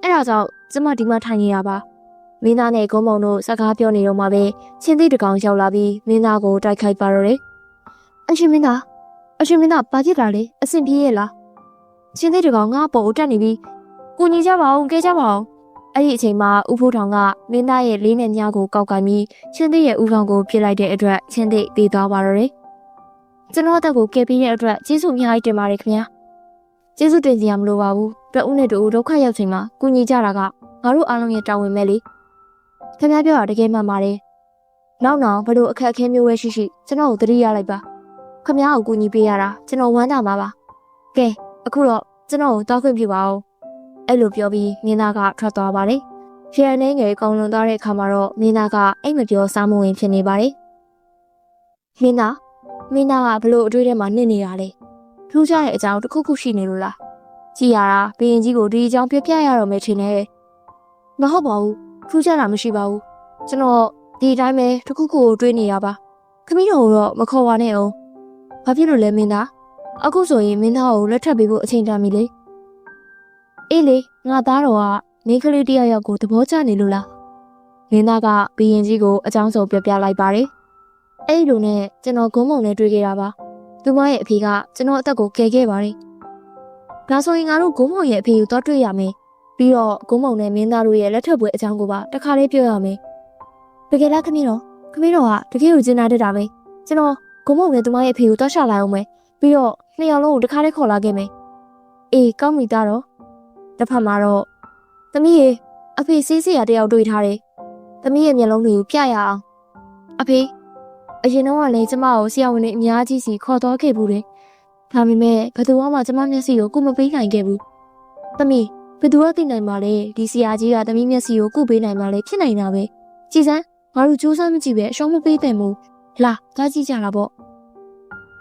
်အဲ့ဒါကြောင့်ကျမဒီမှာထိုင်နေရပါမင်းသားနဲ့ဂုံးမောင်တို့စကားပြောနေတော့မှပဲချင်းသိတကောင်ရောက်လာပြီးမင်းသားကိုတိုက်ခိုက်ပါတော့တယ်အရှင်မင်းသားဘာဖြစ်တာလဲအဆင်ပြေရဲ့လားချင်းသိတကောင်ငါ့ပေါ်ကိုတက်နေပြီးကိုညီကြပါအောင်ကဲကြပါအောင်အဲ့ဒီအချိန်မှာဦးဖိုးထောင်ကမင်းသားရဲ့လေးနဲ့ညကိုကောက်ကင်ပြီးချင်းသိရဲ့ဦးခေါင်းကိုပြစ်လိုက်တဲ့အတွက်ချင်းသိတည်သွားပါတော့တယ်ကျွန်တော်အသက်ကိုကယ်ပေးတဲ့အတွက်ကျေးဇူးအများကြီးတင်ပါတယ်ခင်ဗျာကျေးဇူးတင်စရာမလိုပါဘူးတဦးနဲ့တူဒုက္ခရောက်ချိန်မှာကိုညီကြတာကငါတို့အားလုံးရဲ့တာဝန်ပဲလေခင်ဗျားပြောတာတကယ်မှန်ပါတယ်နောက်ဘလို့အခက်အခဲမျိုးပဲရှိကျွန်တော်ကိုသတိရလိုက်ပါခင်ဗျားကိုကူညီပေးရတာကျွန်တော်ဝမ်းသာမှာပါကဲအခုတော့ကျွန်တော်ကိုတောက်ခွင့်ပြုပါဦးအဲ့လိုပြောပြီးမင်းသားကထွက်သွားပါတယ်ရန်နေငယ်ကောင်းလွန်သွားတဲ့အခါမှာတော့မင်းသားကအိတ်မပြောစားမဝင်ဖြစ်နေပါတယ်မင်းသားကဘလို့အတွေ့ထဲမှာနစ်နေတာလဲထူးခြားတဲ့အကြောင်းတစ်ခုခုရှိနေလို့လားကြည်ရတာဘရင်ကြီးကိုဒီအကြောင်းပြပြရတော့မယ်ထင်တယ်မဟုတ်ပါဘူးထူးခြားတာမရှိပါဘူးကျွန်တော်ဒီအတိုင်းပဲတစ်ခုခုကိုတွေးနေရပါခမီးတော်ကိုတော့မခေါ်ပါနဲ့အောင် ဘာဖြစ်လို့လဲမင်းသားအခုဆိုရင်မင်းသားကိုလက်ထပ်ပေးဖို့အချိန်တန်ပြီလေအေးလေငါသားတော်ကမင်းကလေးတယောက်ကိုသဘောကျနေလို့လားမင်းသားကဘီရင်ကြီးကိုအကြောင်းစုံပြောပြလိုက်ပါတယ်အဲ့လိုနဲ့ကျွန်တော်ဂုံးမုံနဲ့တွေ့ခဲ့တာပါသူမရဲ့အဖေကကျွန်တော်အသက်ကိုကယ်ခဲ့ပါတယ်ဒါဆိုရင်ငါတို့ဂုံးမုံရဲ့အဖေကိုတော့တွေ့ရမယ်ပြီးတော့ဂုံးမုံနဲ့မင်းသားတို့ရဲ့လက်ထပ်ပွဲအကြောင်းကိုပါတခါလေးပြောရမယ်တကယ်လားခမင်းတော်ကတကယ်ကိုကျင်နာတတ်တာပဲကျွန်တော်ဂုံးမုံနဲ့သူမရဲ့အဖေကိုတော့ရှာလာအောင်မယ်ပြီးတော့နှစ်ယောက်လုံးကိုတခါလေးခေါ်လာခဲ့မယ်အေးကောင်းပြီသားတော့တစ်ဖက်မှာတော့သမီးရေအဖေဆေးစရာတယောက်တွေ့ထားတယ်သမီးရဲ့မျက်လုံးတွေကိုပြရအောင်အဖေအရင်တော့ကလည်းကျမကိုဆရာဝန်တွေအများကြီးစီခေါ်သွားခဲ့ဘူးတယ်ဒါပေမဲ့ဘယ်သူမှကျမမျက်စိကိုကုမပေးနိုင်ခဲ့ဘူးသမီးဘယ်သူကသိနိုင်ပါလဲဒီဆရာကြီးကသမီးမျက်စိကိုကုပေးနိုင်ပါလဲဖြစ်နိုင်တာပဲကြည်စမ်းငါတို့စူးစမ်းမကြည့်ပဲအရှုံးမပေးသင့်ဘူးလာသွားကြည့်ကြတာပေါ့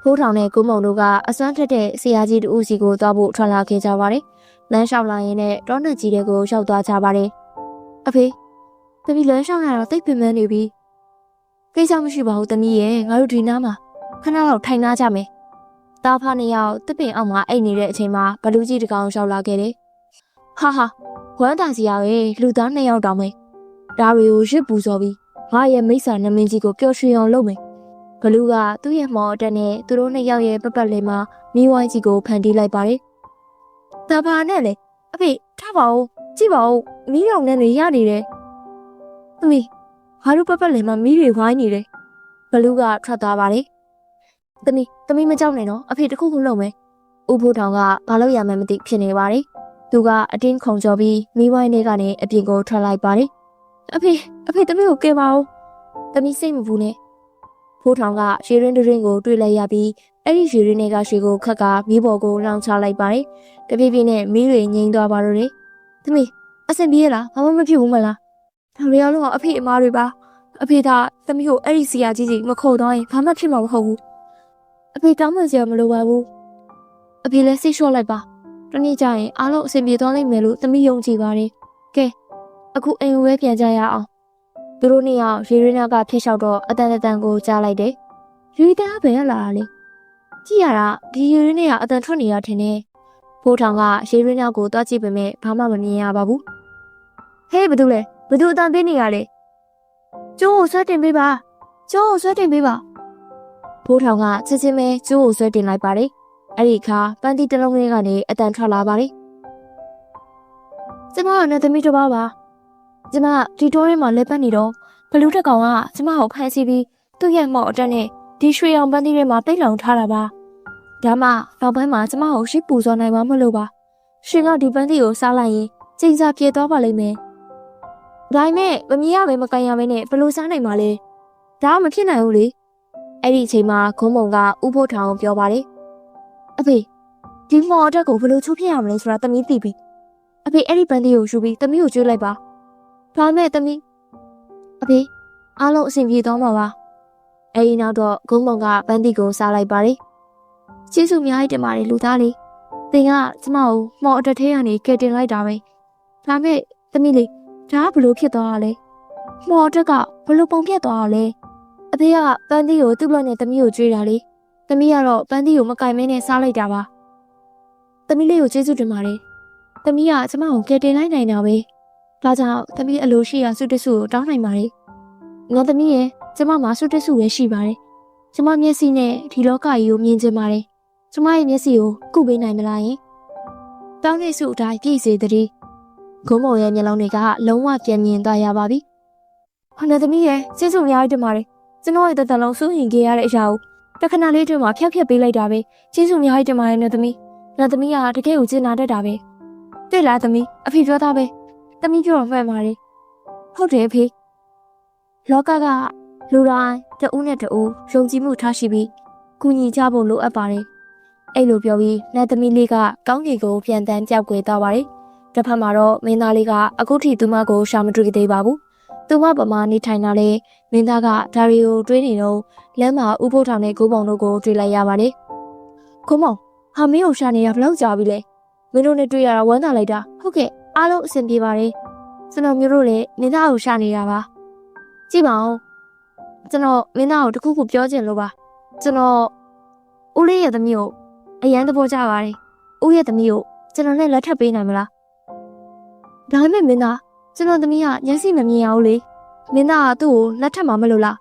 ဖိုးထောင်နဲ့ကိုမုံတို့ကအစွမ်းထက်တဲ့ဆရာကြီးတူစီကိုသွားဖို့ထွက်လာခဲ့ကြပါတယ်လမ်းလျှောက်လာရင်လည်းတောနက်ကြီးတွေကိုရောက်သွားကြပါတယ်အဖေသမီးလမ်းလျှောက်ရတော့သိပ်ပင်ပန်းနေပြီကိစ္စမရှိပါဘူးသမီးရဲ့ငါတို့ဒီနားမှာခဏလောက်ထိုင်နာကြမယ်တားဖားနှစ်ယောက်တစ်ပင်အောက်မှာအိတ်နေတဲ့အချိန်မှာဘလူးကြီးတကောင်ရောက်လာခဲ့တယ်ဟာဝမ်းတာစီရရဲ့လူသားနှစ်ယောက်တောင်မယ်ဒါတွေကိုရစ်ပူစော်ပြီးငါရဲ့မိစ္ဆာနမင်းကြီးကိုပျော်ရွှင်အောင်လုပ်မယ်ဘလူးကသူ့ရဲ့မော်အတက်နဲ့သူတို့နှစ်ယောက်ရဲ့ပတ်လေးမှာမီးဝိုင်းကြီးကိုဖန်တီးလိုက်ပါတယ်တာဖာနဲ့လေအဖေထားပါဦးကြည့်ပါဦးမီးရောင်နဲ့နေရနေတယ်သမီးငါတို့ပတ်လေးမှာမီးတွေဝိုင်းနေတယ်ဘလူးကထွက်သွားပါတယ်သမီးမကြောက်နဲ့နော်အဖေတခုခုလုပ်မယ်ဦးဖိုးထောင်ကဘာလို့ရမှန်းမသိဖြစ်နေပါတယ်သူကအတင်းခုန်ကျော်ပြီးမီးဝိုင်းထဲကနေအပြင်ကိုထွက်လိုက်ပါတယ်အဖေသမီးကိုကယ်ပါဦးသမီးစိတ်မပူနဲ့ဖိုးထောင်ကရှည်ရင်းတရင်ကိုတွေ့လိုက်ရပြီးအဲ့ဒီရှည်ရင်းတွေကရှည်ကိုခက်ကမီးပေါ်ကိုလောင်ချလိုက်ပါတယ်တပြေးပြေးနဲ့မီးတွေငြိမ်းသွားပါတော့တယ်သမီးအဆင်ပြေလားဘာမှမဖြစ်ဘူးမလားဒါတွေအားလုံးကအဖေအမားတွေပါအဖေကသမီးကိုအဲ့ဒီဆရာကြီးမခေါ်တော့ရင်ဘာမှဖြစ်မှာမဟုတ်ဘူးအဖေတောင်းပန်စရာမလိုပါဘူးအဖေလည်းစိတ်လျှော့လိုက်ပါတနေ့ကျရင်အားလုံးအဆင်ပြေသွားလိမ့်မယ်လို့သမီးယုံကြည်ပါတယ်ကဲအခုအိမ်ဝဲပြန်ကြရအောင်သူတို့နှစ်ယောက်ရေရင်းနာကဖြစ်လျှောက်တော့အတန်ကိုကြားလိုက်တယ်ရေတန်းကဘယ်လာတာလဲကြည့်ရတာဒီရေရင်းနဲ့ကအတန်ထွက်နေတာထင်တယ်ဖိုးထောင်ကရေရင်းနာကိုတွားကြည့်ပေမဲ့ဘာမှမမြင်ရပါဘူးဟဲ့ဘသူလဲဘသူအတန်ပေးနေရလဲကျိုးကိုဆွဲတင်ပေးပါဖိုးထောင်ကချက်ချင်းပဲကျိုးကိုဆွဲတင်လိုက်ပါတယ်အဲ့ဒီအခါပန်းတီတစ်လုံးလေးကနေအတန်ထွက်လာပါတယ်ကျမကနဲ့သမီးတစ်ပါးပါကျမဒီတိုးထဲမှာလက်ပတ်နေတော့ဘလူးတက်ကောင်ကကျမကိုဖမ်းဆီးပြီးသူ့ရဲ့မော့အတက်နဲ့ဒီရွှေအောင်ပန်းတီထဲမှာပိတ်လောင်ထားတာပါဒါမှနောက်ပိုင်းမှာကျမကိုရှိပူစော်နိုင်မှာမလို့ပါရှင်ကဒီပန်းတီကိုစားလိုက်ရင်ကျိန်စာပြေသွားပါလိမ့်မယ်ဒါပေမဲ့မမြင်ရပဲမကန်ရပဲနဲ့ဘလို့စားနိုင်မှာလဲဒါကမဖြစ်နိုင်ဘူးလေအဲ့ဒီအချိန်မှာခုံးမုံကဥဖို့ထောင်ကိုပြောပါတယ်အဖေဒီမော်အတက်ကိုဘလို့ချိုးဖြစ်ရမလဲဆိုတာသမီးသိပြီအဖေအဲ့ဒီပန်းတီကိုယူပြီးသမီးကိုကျွေးလိုက်ပါဒါမဲ့သမီးအဖေအားလုံးအဆင်ပြေသွားမှာပါအဲဒီနောက်တော့ဂုံးမုံကပန်းတီကိုစားလိုက်ပါတယ်ကျေးဇူးအများကြီးတင်ပါတယ်လူသားလေးသင်ကကျမကိုမော်အတက်ထဲကနေကယ်တင်လိုက်တာပဲဒါမဲ့သမီးလေးဒါကဘလို့ဖြစ်သွားတာလဲမော်အတက်ကဘလို့ပုံပြတ်သွားတာလဲအဖေကပန်းတီကိုသူ့ဘက်နဲ့သမီးကိုကျွေးတာလေသမီးကတော့ပန်းတီကိုမကင်မဲနဲ့စားလိုက်တာပါသမီးလေးကိုကျေးဇူးတင်ပါတယ်သမီးကကျမကိုကယ်တင်လိုက်နိုင်တာပဲဒါကြောင့်သမီးအလိုရှိရာဆုတဆုကိုတောင်းနိုင်ပါတယ်ငါသမီးရဲ့ကျမမှာဆုတဆုပဲရှိပါတယ်ကျမမျက်စိနဲ့ဒီလောကကြီးကိုမြင်ချင်ပါတယ်ကျမရဲ့မျက်စိကိုကုပေးနိုင်မလားယင်တောင်းတဲ့ဆုအတိုင်းပြည့်စေတည်းဂုံးမော်ရဲ့မျက်လုံးတွေကလုံးဝပြန်မြင်သွားရပါပြီဟောငါသမီးရဲ့ကျေးဇူးအများကြီးတင်ပါတယ်ကျွန်တော်ရဲ့တသက်လုံးစိုးရင်ခဲ့ရတဲ့အရာကိုတခဏလေးတွင်မှာဖျောက်ဖျက်ပေးလိုက်တာပဲကျေးဇူးအများကြီးတင်ပါတယ်ငါသမီးကတကယ်ကိုကျင်နာတတ်တာပဲတွေ့လားသမီးအဖေပြောသားပဲသမီးပြောတော့မှန်ပါတယ်ဟုတ်တယ်အဖေလောကကလူတိုင်းတဦးနဲ့တဦးယုံကြည်မှုထားရှိပြီးကူညီကြဖို့လိုအပ်ပါတယ်အဲ့လိုပြောပြီးနတ်သမီးလေးကကောင်းကင်ကိုပြန်တန်းကြောက်ွယ်သွားပါတယ်တစ်ဖက်မှာတော့မင်းသားလေးကအခုထိသူမကိုရှာမတွေ့သေးပါဘူးသူမပမာနေထိုင်တာလေမင်းသားကဒါရီကိုတွေးနေတော့လမ်းမှာဥပုပ်ထောင်နဲ့ကိုပုံတို့ကိုတွေ့လိုက်ရပါတယ်ကိုမောင်ဟာမင်းကိုရှာနေတာဘယ်လောက်ကြာပြီလဲမင်းတို့နဲ့တွေ့ရတာဝမ်းသာလိုက်တာဟုတ်ကဲ့အားလုံးအဆင်ပြေပါတယ်ကျွန်တော်မျိုးတို့လည်းမင်းသားကိုရှာနေတာပါကြည့်ပါဦးကျွန်တော်မင်းသားကိုတခုခုပြောချင်လို့ပါကျွန်တော် ဦးလေးရဲ့သမီးကိုအရန်သဘောကျပါတယ်ဦးရဲ့သမီးကိုကျွန်တော်နဲ့လက်ထပ်ပေးနိုင်မလားဒါပေမဲ့မင်းသားကျွန်တော်သမီးကမျက်စိမမြင်ရဘူးလေမင်းသားကသူ့ကိုလက်ထပ်မှာမလို့လား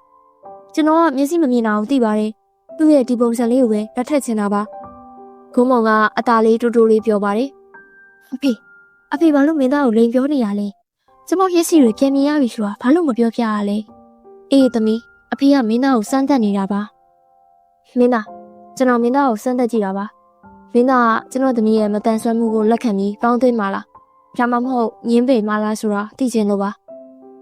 ကျွန်တော်ကမျက်စိမမြင်တာကိုသိပါတယ်သူ့ရဲ့ဒီပုံစံလေးကိုပဲလက်ထပ်ချင်တာပါဂုံးမောင်ကအตาလေးတူတူလေးပြောပါတယ်အဖေဘာလို့မင်းသားကိုလိန်ပြောနေရလဲကျွန်မမျက်စိတွေပြန်မြင်ရပြီဆိုတာဘာလို့မပြောပြရလဲအေးသမီးအဖေကမင်းသားကိုစမ်းသပ်နေတာပါမင်းသားကျွန်တော်မင်းသားကိုစမ်းသပ်ကြည့်တာပါမင်းသားကကျွန်တော်သမီးရဲ့မတန်ဆွမ်းမှုကိုလက်ခံပြီးပေါင်းသိမ်းပါလားဒါမှမဟုတ်ညင်းပေမလားဆိုတာသိချင်လို့ပါ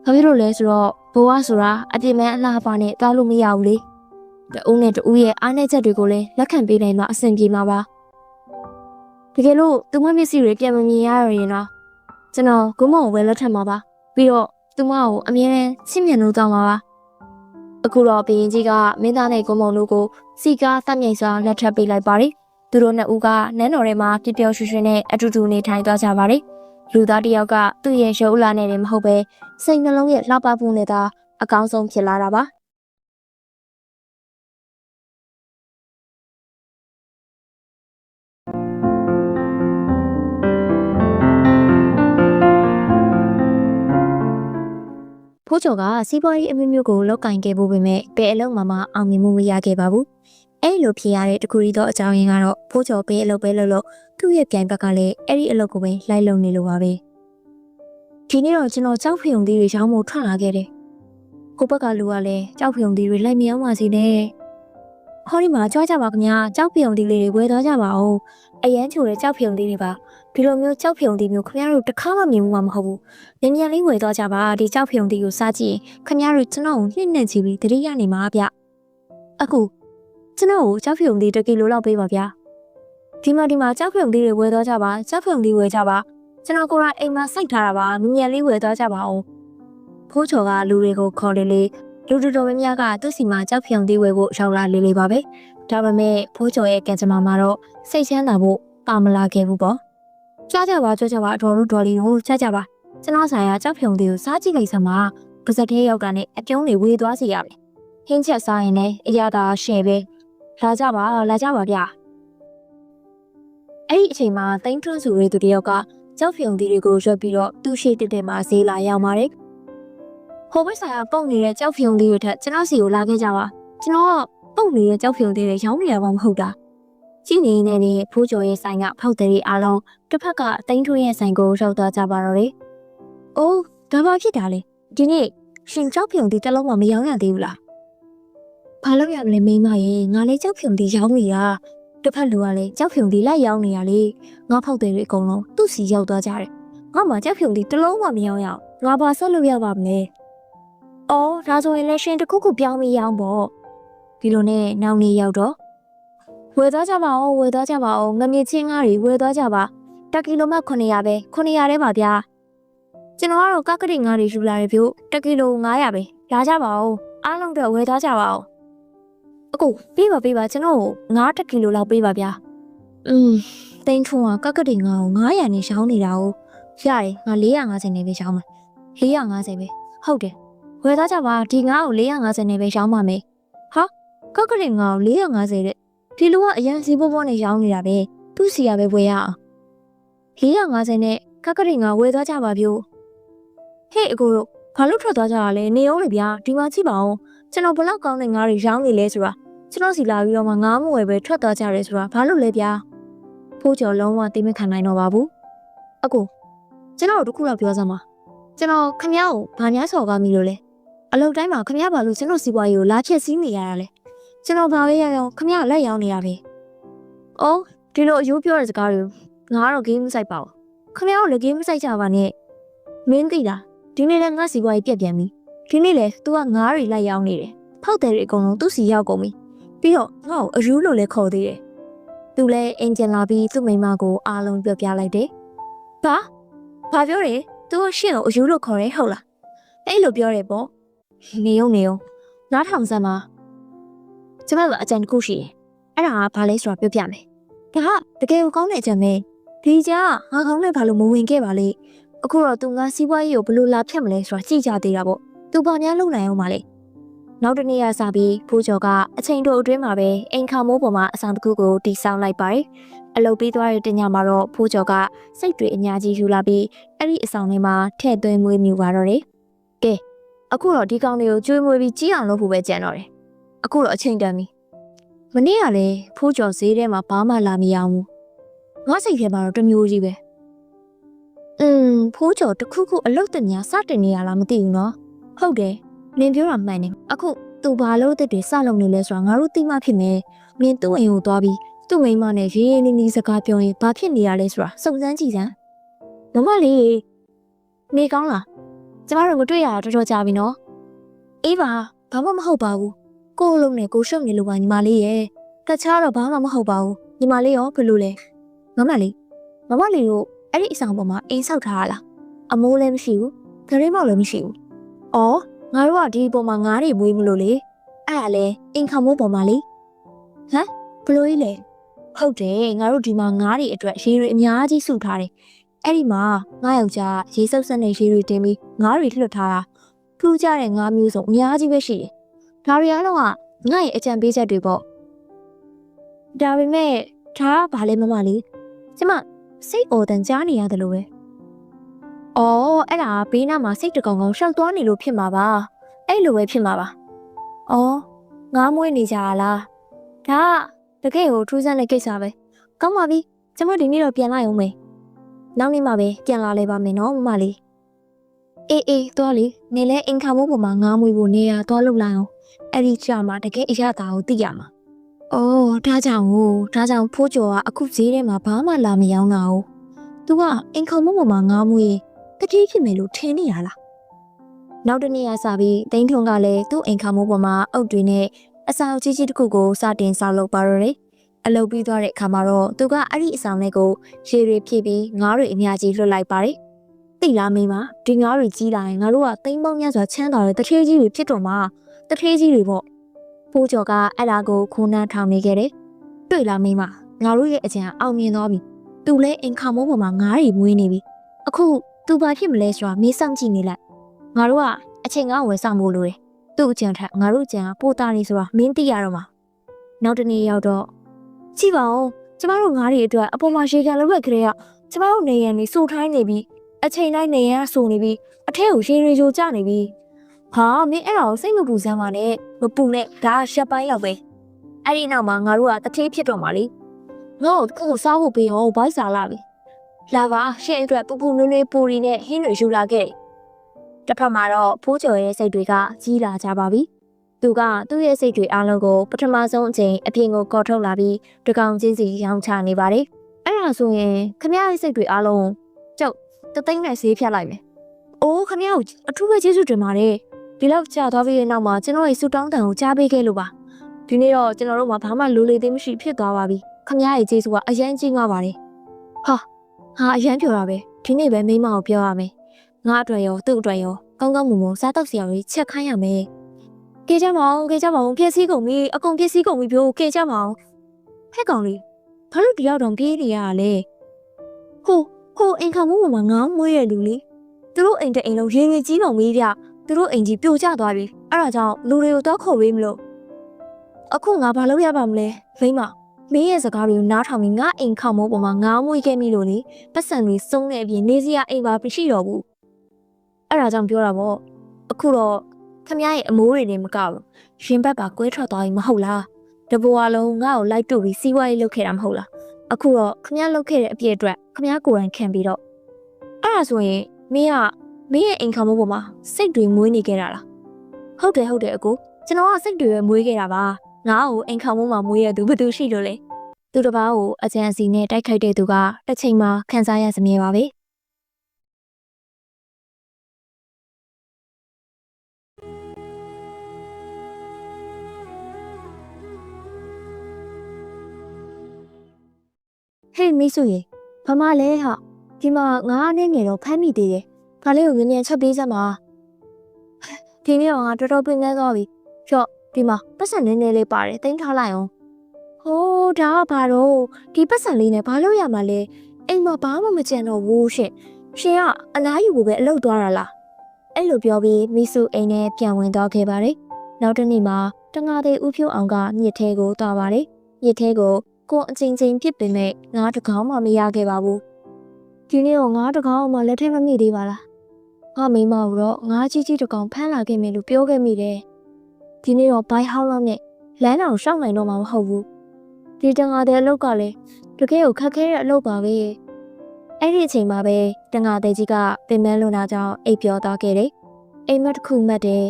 ဘာဖြစ်လို့လဲဆိုတော့ဘဝဆိုတာအပြစ်မဲ့အလားပါနဲ့တားလို့မရဘူးလေတအုံးနဲ့တအူးရဲ့အားနည်းချက်တွေကိုလည်းလက်ခံပေးနိုင်မှအဆင်ပြေမှာပါတကယ်လို့သူမမျက်စိတွေပြန်မမြင်ရရရင်တော့ကျွန်တော်ဂုံးမောင်ကိုပဲလက်ထပ်မှာပါပြီးတော့သူမကိုအမြဲတမ်းချစ်မြတ်လို့တောင်းပါပါအခုတော့ဘီရင်ကြီးကမင်းသားနဲ့ဂုံးမောင်တို့ကိုစီကားတတ်မြိုင်စွာလက်ထပ်ပေးလိုက်ပါတယ်သူတို့နှစ်ဦးကနန်းတော်ထဲမှာပြပြရွှင်ရွှင်နဲ့အတူတူနေထိုင်သွားကြပါတယ်လူသားတစ်ယောက်ကသူ့ရဲ့ရုပ်အလားနဲ့လည်းမဟုတ်ပဲစိတ်နှလုံးရဲ့လှပမှုနဲ့သာအကောင်းဆုံးဖြစ်လာတာပါဖိုးကျော်ကစီးပွားရေးအမျိုးမျိုးကိုလောက်ကင်ခဲ့ဖို့ပေမဲ့ဘယ်အလုံးမှအောင်မြင်မှုမရခဲ့ပါဘူးအဲ့လိုဖြစ်ရတဲ့တခုရီသောအကြောင်းရင်းကတော့ဖိုးကျော်ဘယ်အလုပ်ပဲလုပ်လို့သူ့ရဲ့ပြိုင်ဘက်ကလည်းအဲ့ဒီအလုပ်ကိုပဲလိုက်လုပ်နေလို့ပါပဲဒီနေ့တော့ကျွန်တော်ကြောက်ဖျုံသီးတွေရောင်းဖို့ထွက်လာခဲ့တယ်ကိုဘက်ကလူကလည်းကြောက်ဖျုံသီးတွေလိုက်မြောင်းပါစီနဲ့ဟောဒီမှာကြွားကြပါခင်ဗျာကြောက်ဖျုံသီးလေးတွေဝယ်သွားကြပါဦးအရန်ချိုတဲ့ကြောက်ဖျုံသီးတွေပါဒီလိုမျိုးကြောက်ဖျုံသီးမျိုးခင်ဗျားတို့တစ်ခါမှမြင်မှုမဟုတ်ဘူးညံ့ညံ့လေးဝယ်သွားကြပါဒီကြောက်ဖျုံသီးကိုစားကြည့်ခင်ဗျားတို့ကျွန်တော်ကိုနှိမ့်နှက်ကြည့်ပြီးတတိယနေမှာဗျအခုကျွန်တော်ကိုကြောက်ဖျုံသီး1 ကီလိုလောက်ပေးပါဗျာဒီမှာကြောက်ဖျုံသီးတွေဝယ်သွားကြပါကြောက်ဖျုံသီးဝယ်ကြပါကျွန်တော်ကိုယ်တိုင်အိမ်မှာစိုက်ထားတာပါမြင်လေးဝယ်သွားကြပါဦးဖိုးချော်ကလူတွေကိုခေါ်လေလူတော်များများကသူ့စီမှာကြောက်ဖျုံသီးဝယ်ဖို့ရောက်လာလေးပါပဲဒါပေမဲ့ဖိုးချော်ရဲ့ကံကြမ္မာမှာတော့စိတ်ချမ်းသာဖို့ပါမလာခဲ့ဘူးပေါ့ကြွားကြပါအတော်တို့ဒေါ်လီကိုကြပါကျွန်တော်ဆိုင်ရာကြောက်ဖျုံသီးကိုစားကြည့်လိုက်စမ်းပါပါစက်သေးရောက်တာနဲ့အပြုံးတွေဝေသွားစီရမယ်ဟင်းချက်စားရင်လည်းအရာသာရှယ်ပဲလာကြပါဗျာအဲ့ဒီအချိန်မှာတိန်ထွန်းစုရဲသူတယောက်ကကြောက်ဖျုံသီးတွေကိုရွက်ပြီးတော့သူ့ရှိတက်မှာဈေးလာရောက်ပါတယ်ဟိုဘက်ဆိုင်ကပုံနေတဲ့ကြောက်ဖျုံသီးတွေထက်ကျွန်တော်စီကိုလာခဲ့ကြပါကျွန်တော်ကပုံနေတဲ့ကြောက်ဖျုံသီးတွေရောင်းနေတာမှမဟုတ်တာကြည့်နေနေဖိုးကျော်ရဲ့ဆိုင်ကဖောက်သည်အားလုံးတစ်ဖက်ကတိန်ထွန်းရဲ့ဆိုင်ကိုရောက်သွားကြပါတော့တယ်အိုးဒါဘာဖြစ်တာလဲဒီနေ့ရှင်ကြောက်ဖျုံသီးတစ်လုံးမှမရောင်းရသေးဘူးလားဘာလို့ရမလဲမိမရေငါလည်းကြောက်ဖျုံသီးရောင်းနေတာတစ်ဖက်လူကလည်းကြောက်ဖျုံသီးလိုက်ရောင်းနေရလေငါဖောက်သည်တွေအကုန်လုံးသူ့စီရောက်သွားကြတယ်ငါမှကြောက်ဖျုံသီးတစ်လုံးမှမရောင်းရအောင်ငါဘာဆက်လို့ရပါမလဲအော်ဒါဆိုရင်လည်းရှင်တစ်ခုပြောင်းပြီးရောင်းပေါ့ဒီလိုနဲ့နောက်နေ့ရောက်တော့ဝယ်သွားကြပါဦးငမြင့်ချင်းငါးတွေဝယ်သွားကြပါ1 ကီလိုမှ900ပဲ900ထဲပါဗျာကျွန်တော်ကတော့ကကတိငါးတွေယူလာတယ်ဗျ1 ကီလို900ပဲလာကြပါဦးအားလုံးတော့ဝယ်သွားကြပါဦးအခုပေးပါကျွန်တော်ငါး1 ကီလိုလောက်ပေးပါဗျာတိန်ထွန်းကကတိငါ့ကို900နဲ့ရှောင်းနေတာကိုရတယ်ငါ450နဲ့ပဲရှောင်းမယ်450ပဲဟုတ်တယ်ဝယ်သွားကြပါဒီငါ့ကို450နဲ့ပဲရှောင်းပါမယ်ဟာကကတိငါ့ကို450တဲ့ဒီလူကအရန်စီးပေါ်နဲ့ရောင်းနေတာပဲသူ့စီကပဲဝယ်ရအောင်450နဲ့ကကတိငါဝယ်သွားကြပါဗျို့ဟေ့အကိုတို့ဘာလို့ထွက်သွားကြတာလဲနေအောင်လေဗျာဒီမှာကြည့်ပါဦးကျွန်တော်ဘလောက်ကောင်းတဲ့ငါးတွေရောင်းနေလဲဆိုတာကျွန်တော်စီလာပြီးတော့မှငါးမဝယ်ပဲထွက်သွားကြတယ်ဆိုတာဘာလို့လဲဗျာဖိုးကျော်လုံးဝသိမခံနိုင်တော့ပါဘူးအကိုကျွန်တော်တို့တခုတော့ပြောစမ်းပါကျွန်တော်ခမ ्या ကိုဘာများစော်ကားမိလို့လဲအလုပ်တိုင်းမှာခမ ्या ဘာလို့ကျွန်တော်စီးပွားရေးကိုလာဖြက်စီးနေရတာလဲကျွန်တော်ဘာပဲရအောင်ခမ ्या လက်ရောင်းနေရပဲအော်ဒီလိုအယိုးပြောတဲ့စကားတွေငါကတော့ဂိမ်းမဆိုင်ပါဘူးခမ ्या ကိုလည်းဂိမ်းမဆိုင်ကြပါနဲ့မင်းသိလားဒီနေ့လည်းငါစီးပွားရေးပြက်ပြန်ပြီဒီနေ့လည်း तू ကငါးတွေလိုက်ရောင်းနေတယ်ဖောက်တယ်တွေအကုန်လုံးသူ့စီရောက်ကုန်ပြီပြီးတော့ငါ့ကိုအယူလို့လည်းခေါ်သေးတယ်သူလည်းအင်ဂျင်လာပြီးသူ့မိမကိုအားလုံးပြောပြလိုက်တယ်ဘာပြောတယ်သူကရှင့်ကိုအယူလို့ခေါ်ရဲဟုတ်လားအဲ့လိုပြောတယ်ပေါ့နေုံနားထောင်စမ်းပါကျမကအကြံတစ်ခုရှိတယ်အဲ့ဒါကဘာလဲဆိုတာပြောပြမယ်ဒါကတကယ်ကိုကောင်းတဲ့အကြံပဲဒီကြားငါကောင်းနဲ့ဘာလို့မဝင်ခဲ့ပါလဲအခုတော့သူငါစီးပွားရေးကိုဘယ်လိုလာဖြတ်မလဲဆိုတာကြည့်ကြသေးတာပေါ့သူဘာများလုပ်နိုင်အောင်မလဲ နောက်တစ်နေ့ရစပြီးဖိုးကျော်ကအချိန်တိုအတွင်းမှာပဲအိမ်ခါမိုးပေါ်မှာအဆောင်တစ်ခုကိုတီဆောက်လိုက်ပါတယ်။အလုပ်ပြီးသွားတဲ့တညမှာတော့ဖိုးကျော်ကစိတ်တွေအများကြီးယူလာပြီးအဲ့ဒီအဆောင်ထဲမှာထည့်သွင်းမွေးမြူပါတော့တယ်။ကဲအခုတော့ဒီကောင်လေးကိုကျွေးမွေးပြီးကြီးအောင်လုပ်ဖို့ပဲကြံတော့တယ်။အခုတော့အချိန်တန်ပြီ။မနေ့ကလည်းဖိုးကျော်ဈေးထဲမှာဘာမှလာမရဘူး။ငါစိတ်ထဲမှာတော့တစ်မျိုးကြီးပဲ။ဖိုးကျော်တခုခုအလုပ်တညာစတင်နေရလားမသိဘူးနော်။ဟုတ်တယ်။နင်ပြောတာမှန်တယ်။အခုသူဘာလို့တဲ့တွေစလုပ်နေလဲဆိုတာငါတို့သိမှဖြစ်မယ်။မင်းသူ့အိမ်ကိုသွားပြီးသူ့မိန်းမနဲ့ရေးရေးနီးနီးစကားပြောရင်ဘာဖြစ်နေရလဲဆိုတာစုံစမ်းကြည့်စမ်း။မမလေးနေကောင်းလား။ကျမတို့မတွေ့ရတာတော်တော်ကြာပြီနော်။အေးပါဘာမှမဟုတ်ပါဘူး။ကို့အလုံးနဲ့ကိုရှုပ်နေလို့ပါညီမလေးရဲ့။တခြားတော့ဘာမှမဟုတ်ပါဘူး။ညီမလေးရောဘယ်လိုလဲ။မမလေးတို့အဲ့ဒီအဆောင်ပေါ်မှာအိမ်ဆောက်ထားရလား။အမိုးလည်းမရှိဘူး။ဂရိမောက်လည်းမရှိဘူး။အော်ငါတို့ကဒီပေါ်မှာငါးတွေမွေးမလို့လေအဲ့ဒါလဲအင်ခါမိုးပေါ်မှာလေဟမ်ဘလို့ကြီးလဲဟုတ်တယ်ငါတို့ဒီမှာငါးတွေအတွက်ရေတွေအများကြီးစုထားတယ်အဲ့ဒီမှာငါးယောက်ျားရေစုပ်ဆက်နဲ့ရေတွေတင်ပြီးငါးတွေလွှတ်ထားတာထူးခြားတဲ့ငါးမျိုးစုံအများကြီးပဲရှိတယ်ဒါတွေကတော့ငါ့ရဲ့အကြံပေးချက်တွေပေါ့ဒါပေမဲ့ဒါကဘာလဲမမလေးကျမစိတ်အော်တန်ကြားနေရတယ်လို့ပဲအော်အဲ့ဒါဘေးနားမှာစိတ်တကောင်ကောင်ရှောက်သွားနေလို့ဖြစ်မှာပါအဲ့လိုပဲဖြစ်မှာပါအော်ငါးမွေးနေကြလားဒါတကယ်ကိုထူးဆန်းတဲ့ကိစ္စပဲကောင်းပါပြီကျမဒီနေ့တော့ပြန်လိုက်အောင်မယ်နောက်နေ့မှပဲပြန်လာလဲပါမယ်နော်မမလေးအေးသွားလေနေလဲအင်ခါမိုးပေါ်မှာငါးမွေးဖို့နေရသွားလုပ်လိုက်အောင်အဲ့ဒီကြာမှာတကယ်အရသာကိုသိရမှာအော်ဒါကြောင့်ဖိုးကျော်ကအခုဈေးထဲမှာဘာမှလာမရောင်းတာ哦သူကအင်ခါမိုးပေါ်မှာငါးမွေးတတိဖြစ်မယ်လို့ထင်နေရလားနောက်တစ်နေ့ရစပြီးတိန်းထွန်းကလည်းသူ့အိမ်ခါမိုးပေါ်မှာအုပ်တွေနဲ့အဆောင်ကြီးကြီးတစ်ခုကိုစတင်ဆောက်လုပ်ပါတော့တယ်အလုပ်ပြီးသွားတဲ့အခါမှာတော့သူကအဲ့ဒီအဆောင်လေးကိုရေတွေဖြည့်ပြီးငါးတွေအများကြီးလွှတ်လိုက်ပါတယ်သိလားမိမဒီငါးတွေကြီးလာရင်ငါတို့ကသိန်းပေါင်းများစွာချမ်းသာတဲ့တထေးကြီးတွေဖြစ်တော့မှာတထေးကြီးတွေပေါ့ဖိုးကျော်ကအဲ့ဒါကိုခိုးနှမ်းထောင်နေခဲ့တယ်တွေ့လားမိမငါတို့ရဲ့အကြံအောင်မြင်သွားပြီသူလဲအိမ်ခါမိုးပေါ်မှာငါးတွေမွေးနေပြီအခုသူဘာဖြစ်မလဲဆိုတာမေးစောင့်ကြည့်နေလိုက်ငါတို့ကအချိန်ကဝယ်ဆောင်ဖို့လိုတယ်သူ့အကြံထက်ငါတို့အကြံကပိုတာနေဆိုတာမင်းသိရတော့မှာနောက်တစ်နေ့ရောက်တော့ကြည့်ပါဦးကျမတို့ငါးတွေအတွက်အပေါ်မှာရေကန်လောက်ရက်ခရဲကကျမတို့နေရန်နေစိုးထိုင်းနေပြီးအချိန်တိုင်းနေရန်ဆိုနေပြီးအထက်ကိုရေတွေချိုကျနေပြီးဟာမင်းအဲ့ဒါကိုစိတ်မပူစမ်းပါနဲ့မပူနဲ့ဒါကရှက်ပိုင်းလောက်ပဲအဲ့ဒီနောက်မှာငါတို့ကတထေးဖြစ်တော့မှာလေငါ့ကိုစားဖို့ပေးရောဘိုက်စားလာပြီလာပါရှင့်အတွက်ပူပူနွေးနွေးပူရီနဲ့ဟင်းတွေယူလာခဲ့တစ်ဖက်မှာတော့ဖိုးကျော်ရဲ့စိတ်တွေကကြီးလာကြပါပြီသူကသူ့ရဲ့စိတ်တွေအားလုံးကိုပထမဆုံးအချိန်အပြင်ကိုကော်ထုတ်လာပြီးတကောင်ချင်းစီရောင်းချနေပါတယ်အဲ့ဒါဆိုရင်ခမရရဲ့စိတ်တွေအားလုံးကျုပ်တသိန်းနဲ့ဈေးဖြတ်လိုက်မယ်အိုးခမရကိုအထူးပဲကျေးဇူးတင်ပါတယ်ဒီလောက်ကြာသွားပြီးတဲ့နောက်မှာကျွန်တော်ရဲ့ဆူတောင်းတန်ကိုကြားပေးခဲ့လို့ပါဒီနေ့တော့ကျွန်တော်တို့မှာဘာမှလိုလေသေးမရှိဖြစ်သွားပါပြီခမရရဲ့ကျေးဇူးကအရင်ကြီးငါပါတယ်ဟာအရန်ပြောတာပဲဒီနေ့ပဲမိမကိုပြောရမယ်ငါအတွက်ရောသူ့အတွက်ရောကောင်းကောင်းမွန်မွန်စားတော့စရာတွေချက်ခိုင်းရမယ်ကေကြမအောင်ပြည့်စည်ကုန်ပြီအကုန်ပြည့်စည်ကုန်ပြီပြောကေကြမအောင်ဖက်ကောင်လေးဘာလို့တယောက်တောင်ပြေးနေရတာလဲဟိုအင်ခါမိုးပေါ်မှာငါးမွေးရလူလေသူတို့အိမ်တဲ့အိမ်လုံးရေငယ်ကြီးကုန်ပြီဗျသူတို့အိမ်ကြီးပြိုကျသွားပြီအဲ့ဒါကြောင့်လူတွေကိုတော့ခေါ်ပေးမလို့အခုငါဘာလုပ်ရပါမလဲမိမမင်းရဲ့စကားတွေကိုနားထောင်ပြီးငါအိမ်ခေါမိုးပေါ်မှာငါးမွေးခဲ့မိလို့လေပတ်စံတွေစုံနေအပြင်နေစရာအိမ်ပါမရှိတော့ဘူးအဲ့ဒါကြောင့်ပြောတာပေါ့အခုတော့ခမရဲ့အမိုးတွေနေမကဘူးရင်ဘက်ပါကွဲထွက်သွားပြီမဟုတ်လားတဘွားလုံးငါ့ကိုလိုက်တို့ပြီးစီးပွားရေးလုပ်ခဲ့တာမဟုတ်လားအခုတော့ခမလုပ်ခဲ့တဲ့အပြည့်အတွက်ခမကိုယ်တိုင်ခံပြီးတော့အဲ့ဒါဆိုရင်မင်းရဲ့အိမ်ခေါမိုးပေါ်မှာစိတ်တွေမွေးနေခဲ့တာလားဟုတ်တယ်အကိုကျွန်တော်ကစိတ်တွေပဲမွေးခဲ့တာပါငါ့ကိုအိမ်ခေါမိုးမှာမွေးရသူဘယ်သူရှိလို့လဲသူတစ်ပါးကိုအကြံစီနဲ့တိုက်ခိုက်တဲ့သူကတစ်ချိန်မှာခံစားရစမြဲပါပဲဟေးမိစုရေဘာမှလဲဟာဒီမှာငါးနဲ့ငယ်တော့ဖမ်းမိသေးတယ်။ဘာလေးကိုငင်းချက်ပေးစမ်းပါ။ဒီနေ့တော့ငါတော်တော်ပင်ပန်းသွားပြီ။ဖြော့ဒီမှာပတ်စံလေးလေးပါတယ်တင်ထားလိုက်အောင်။ဟိုးဒါကဘာတော့ဒီပတ်စံလေးနဲ့ဘာလို့ရမှာလဲ။အိမ်မှာဘာမှမကြံတော့ဘူးရှင်။ရှင်ကအနားယူဖို့ပဲအလုပ်သွားတာလား။အဲ့လိုပြောပြီးမိစုအိမ်နဲ့ပြန်ဝင်သွားခဲ့ပါတယ်။ နောက်တစ်နေ့မှာတငါသေးဦးဖြိုးအောင်ကမြစ်ထဲကိုသွားပါတယ်မြစ်ထဲကိုကိုအချင်းချင်းပြစ်ပင်မဲ့ငါးတကောင်မှမရခဲ့ပါဘူးဒီနေ့တော့ငါးတကောင်မှလက်ထဲမမိသေးပါလားငါမိမကတော့ငါးကြီးကြီးတကောင်ဖမ်းလာခဲ့မယ်လို့ပြောခဲ့မိတယ်ဒီနေ့တော့ဘိုင်ဟောင်းလောက်နဲ့လမ်းတော်ရှောက်နိုင်တော့မှာမဟုတ်ဘူးဒီတငါတဲ့အလုပ်ကလည်းတကယ်ကိုခက်ခဲတဲ့အလုပ်ပါပဲအဲ့ဒီအချိန်မှာပဲတငါတဲ့ကြီးကပင်မလွန်တာကြောင့်အိပ်ပျော်သွားခဲ့တယ်အိမ်မက်တစ်ခုမှတ်တယ်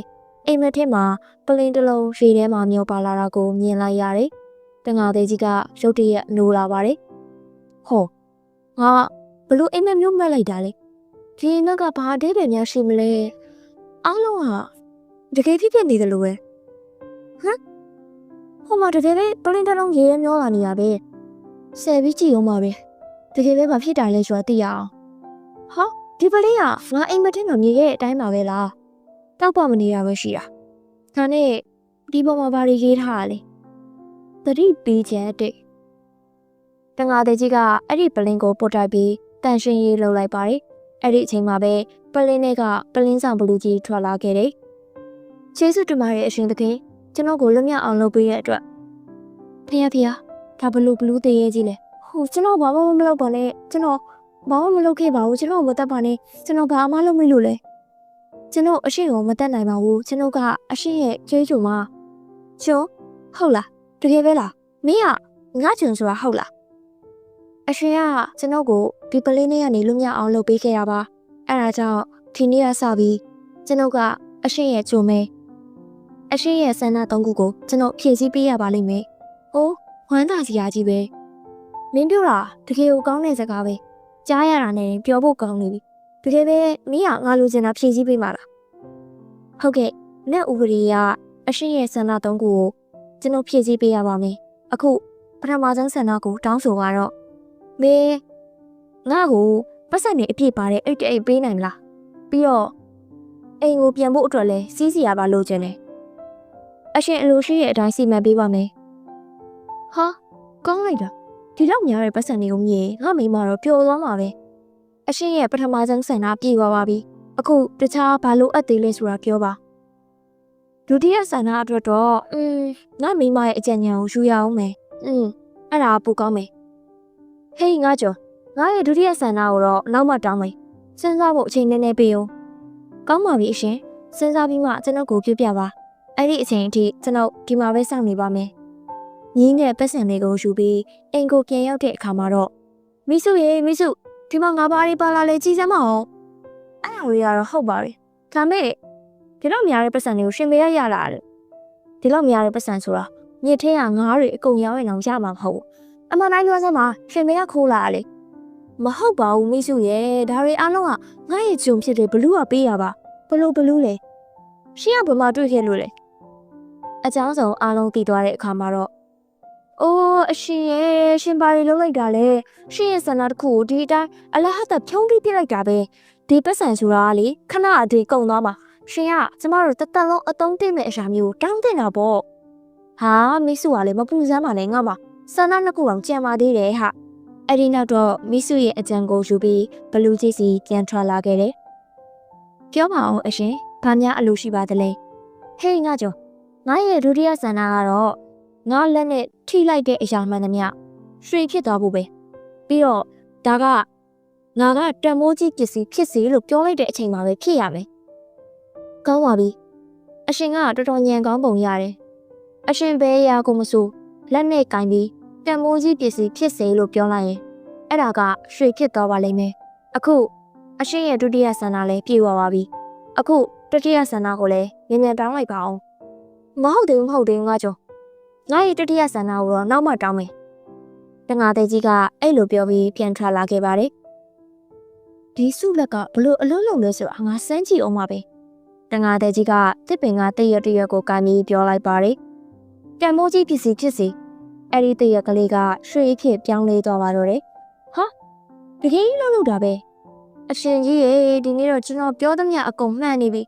အိမ်မက်ထဲမှာပလင်းတစ်လုံးရေထဲမှာမျောပါလာတာကိုမြင်လိုက်ရတယ်တငါသေးကြီးကရုတ်တရက်နိုးလာပါတယ်ဟောငါဘလို့အိမ်မက်မျိုးမှတ်လိုက်တာလေဒီနောက်ကဘာအသေးပဲများရှိမလဲအားလုံးဟာတကယ်ဖြစ်နေတယ်လို့ပဲဟမ်ဟိုမှာတကယ်ပဲပလင်းတစ်လုံးရေထဲမျောလာနေတာပဲဆယ်ပြီးကြည့်အောင်ပါပဲတကယ်ပဲဘာဖြစ်တာလဲဆိုတာသိရအောင်ဟာဒီပလင်းကငါအိမ်မက်ထဲမှာမြင်ရဲ့အတိုင်းပါပဲလားတောက်ပမနေတာပဲရှိတာဒါနဲ့ဒီပေါ်မှာဘာတွေရေးထားတာလဲသတိပေးချက်တဲ့တငါသေးကြီးကအဲ့ဒီပလင်းကိုပုတ်တိုက်ပြီးတန်ရှင်းရေးလုပ်လိုက်ပါတယ်အဲ့ဒီအချိန်မှာပဲပလင်းတွေကပလင်းဆောင်ဘလူးကြီးထွက်လာခဲ့တယ်ကျေးဇူးတင်ပါတယ်အရှင်သခင်ကျွန်တော်ကိုလွတ်မြောက်အောင်လုပ်ပေးတဲ့အတွက်ဖះဒါဘလူးသေးရဲ့ကြီးလဲဟိုကျွန်တော်ဘာမှမလုပ်ပါနဲ့ကျွန်တော်ဘာမှမလုပ်ခဲ့ပါဘူးကျွန်တော်မတတ်ပါနဲ့ကျွန်တော်ဘာမှလုပ်မိလို့လဲကျွန်တော်အရှိကိုမတတ်နိုင်ပါဘူးကျွန်တော်ကအရှိရဲ့ကျေးဇူးမှာကျွန်းဟုတ်လားတကယ်ပဲလားမင်းကငါကျွန်းဆိုတာဟုတ်လားအရှင်ကကျွန်တော်ကိုဒီပလင်းလေးကနေလွတ်မြောက်အောင်လုပ်ပေးခဲ့ရပါအဲ့ဒါကြောင့်ဒီနေ့ကစပြီးကျွန်တော်ကအရှင်ရဲ့ကျွန်းမဲအရှင်ရဲ့ဆန္ဒ၃ခုကိုကျွန်တော်ဖြည့်ဆည်းပေးရပါလိမ့်မယ်ဟိုးဝမ်းသာစရာကြီးပဲမင်းပြောတာတကယ်ကိုကောင်းတဲ့စကားပဲကြားရတာနဲ့ပြောဖို့ကောင်းနေပြီတကယ်ပဲမင်းကငါလိုချင်တာဖြည့်ဆည်းပေးမှာလားဟုတ်ကဲ့လက်ဥပဒေကအရှင်ရဲ့ဆန္ဒ၃ခုကိုကျွန်တော်ဖြည့်ဆည်းပေးရပါမယ်အခုပထမဆုံးဆန္ဒကိုတောင်းဆိုပါတော့မင်းငါ့ကိုပတ်စံနေအပြည့်ပါတဲ့အိတ်တိတ်ပေးနိုင်မလားပြီးတော့အိမ်ကိုပြန်ဖို့အတွက်လဲစီးစီရပါလို့ချင်တယ်အရှင်အလိုရှိရဲ့အတိုင်းစီမံပေးပါမယ်ဟာကောင်းလိုက်တာဒီလောက်များတဲ့ပတ်စံတွေကိုမြင်ငါမိမတော့ပျော်သွားမှာပဲအရှင်ရဲ့ပထမဆုံးဆန္ဒပြေသွားပါပြီအခုတခြားဘာလို့အပ်သေးလဲဆိုတာပြောပါဒုတိယဆန္ဒအတွက်တော့ငါမိမရဲ့အကြံဉာဏ်ကိုယူရအောင်မယ်အဲ့ဒါပိုကောင်းမယ်ဟေးငါကျော်ငါရဲ့ဒုတိယဆန္ဒကိုတော့နောက်မှတောင်းမယ်စဉ်းစားဖို့အချိန်နည်းနည်းပေးအောင်ကောင်းပါပြီအရှင်စဉ်းစားပြီးမှကျွန်တော်ကိုပြပြပါအဲ့ဒီအချိန်အထိကျွန်တော်ဒီမှာပဲစောင့်နေပါမယ်ညီးနဲ့ပတ်စံလေးကိုယူပြီးအိမ်ကိုပြန်ရောက်တဲ့အခါမှာတော့မိစုဒီမှာငါဘာတွေပါလာလဲကြည်စမ်းမအောင်အဲ့ဒါတွေကတော့ဟုတ်ပါပြီဒါမဲ့ဒီလောက်များတဲ့ပတ်စံတွေကိုရှင်မရလာတယ်ဒီလောက်များတဲ့ပတ်စံဆိုတာမြစ်ထဲကငါးတွေအကုန်ရောင်းရင်တော့ရမှာမဟုတ်ဘူးအမှန်တိုင်းပြောစမ်းပါရှင်မရခိုးလာတယ်မဟုတ်ပါဘူးမိစုရဲ့ဒါတွေအားလုံးကငါ့ရဲ့ဂျုံဖြစ်တယ်ဘလူးကပေးရပါဘလူးလဲရှင်ကဘယ်မှာတွေ့ခဲ့လို့လဲအကြောင်းဆုံးအားလုံးတည်သွားတဲ့အခါမှာတော့အိုးအရှင်ရဲ့ရှင်ဘာတွေလုပ်လိုက်တာလဲရှင်ရဲ့ဆန္ဒတစ်ခုကိုဒီအတိုင်းအလဟတ်ဖြုံးပြီးပြလိုက်တာပဲဒီပတ်စံဆိုတာကလေခဏအတည်းကုန်သွားမှာရှင်ကကျမတို့တသက်လုံးအသုံးတည့်မဲ့အရာမျိုးတောင်းတင်တာပေါ့ဟာမိစုကလည်းမပူစမ်းပါနဲ့ငါ့မှာဆန္ဒနှစ်ခုအောင်ကြံပါသေးတယ်ဟာအဲ့ဒီနောက်တော့မိစုရဲ့အကြံကိုယူပြီးဘလူးကြီးစီပြန်ထွက်လာခဲ့တယ်ပြောပါအောင်အရှင်ဘာများအလိုရှိပါသလဲဟေးငါကျော်ငါရဲ့ဒုတိယဆန္ဒကတော့ငါလက်နဲ့ထိလိုက်တဲ့အရာမှန်သမျှရွှေဖြစ်သွားဖို့ပဲပြီးတော့ဒါကငါကတန်မိုးကြီးပစ္စည်းဖြစ်စီလို့ပြောလိုက်တဲ့အချိန်မှာပဲဖြစ်ရမယ်ကောင်းပါပြီအရှင်ကတော်တော်ညံကောင်းပုံရတယ်အရှင်ဘဲရာကိုမဆိုလက်နဲ့ကင်ပြီးတန်မိုးကြီးပစ္စည်းဖြစ်စေလို့ပြောလိုက်ရင်အဲ့ဒါကရွှေဖြစ်သွားပါလိမ့်မယ်အခုအရှင်ရဲ့ဒုတိယဆန္ဒလည်းပြည့်ဝပါပြီအခုတတိယဆန္ဒကိုလည်းမြန်မြန်တောင်းလိုက်ပါအောင်မဟုတ်သေးဘူးငါကျော်ငါရဲ့တတိယဆန္ဒကိုတော့နောက်မှတောင်းမယ်တငါသေးကြီးကအဲ့လိုပြောပြီးပြန်ထွက်လာခဲ့ပါတယ်ဒီစုလက်ကဘလို့အလုံးလုံးလဲဆိုတာငါစမ်းကြည့်အောင်ပါပဲတငါသေးကြီးကတစ်ပင်ကတည့်ရကိုကိုင်းပြီးပြောလိုက်ပါတယ်တန်မိုးကြီးဖြစ်စီအဲ့ဒီတည့်ရကလေးကရွှေဖြစ်ပြောင်းလဲသွားပါတော့တယ်ဟာတကယ်ကြီးလုံးတာပဲအရှင်ကြီးရေဒီနေ့တော့ကျွန်တော်ပြောသမျှအကုန်မှန်နေပြီ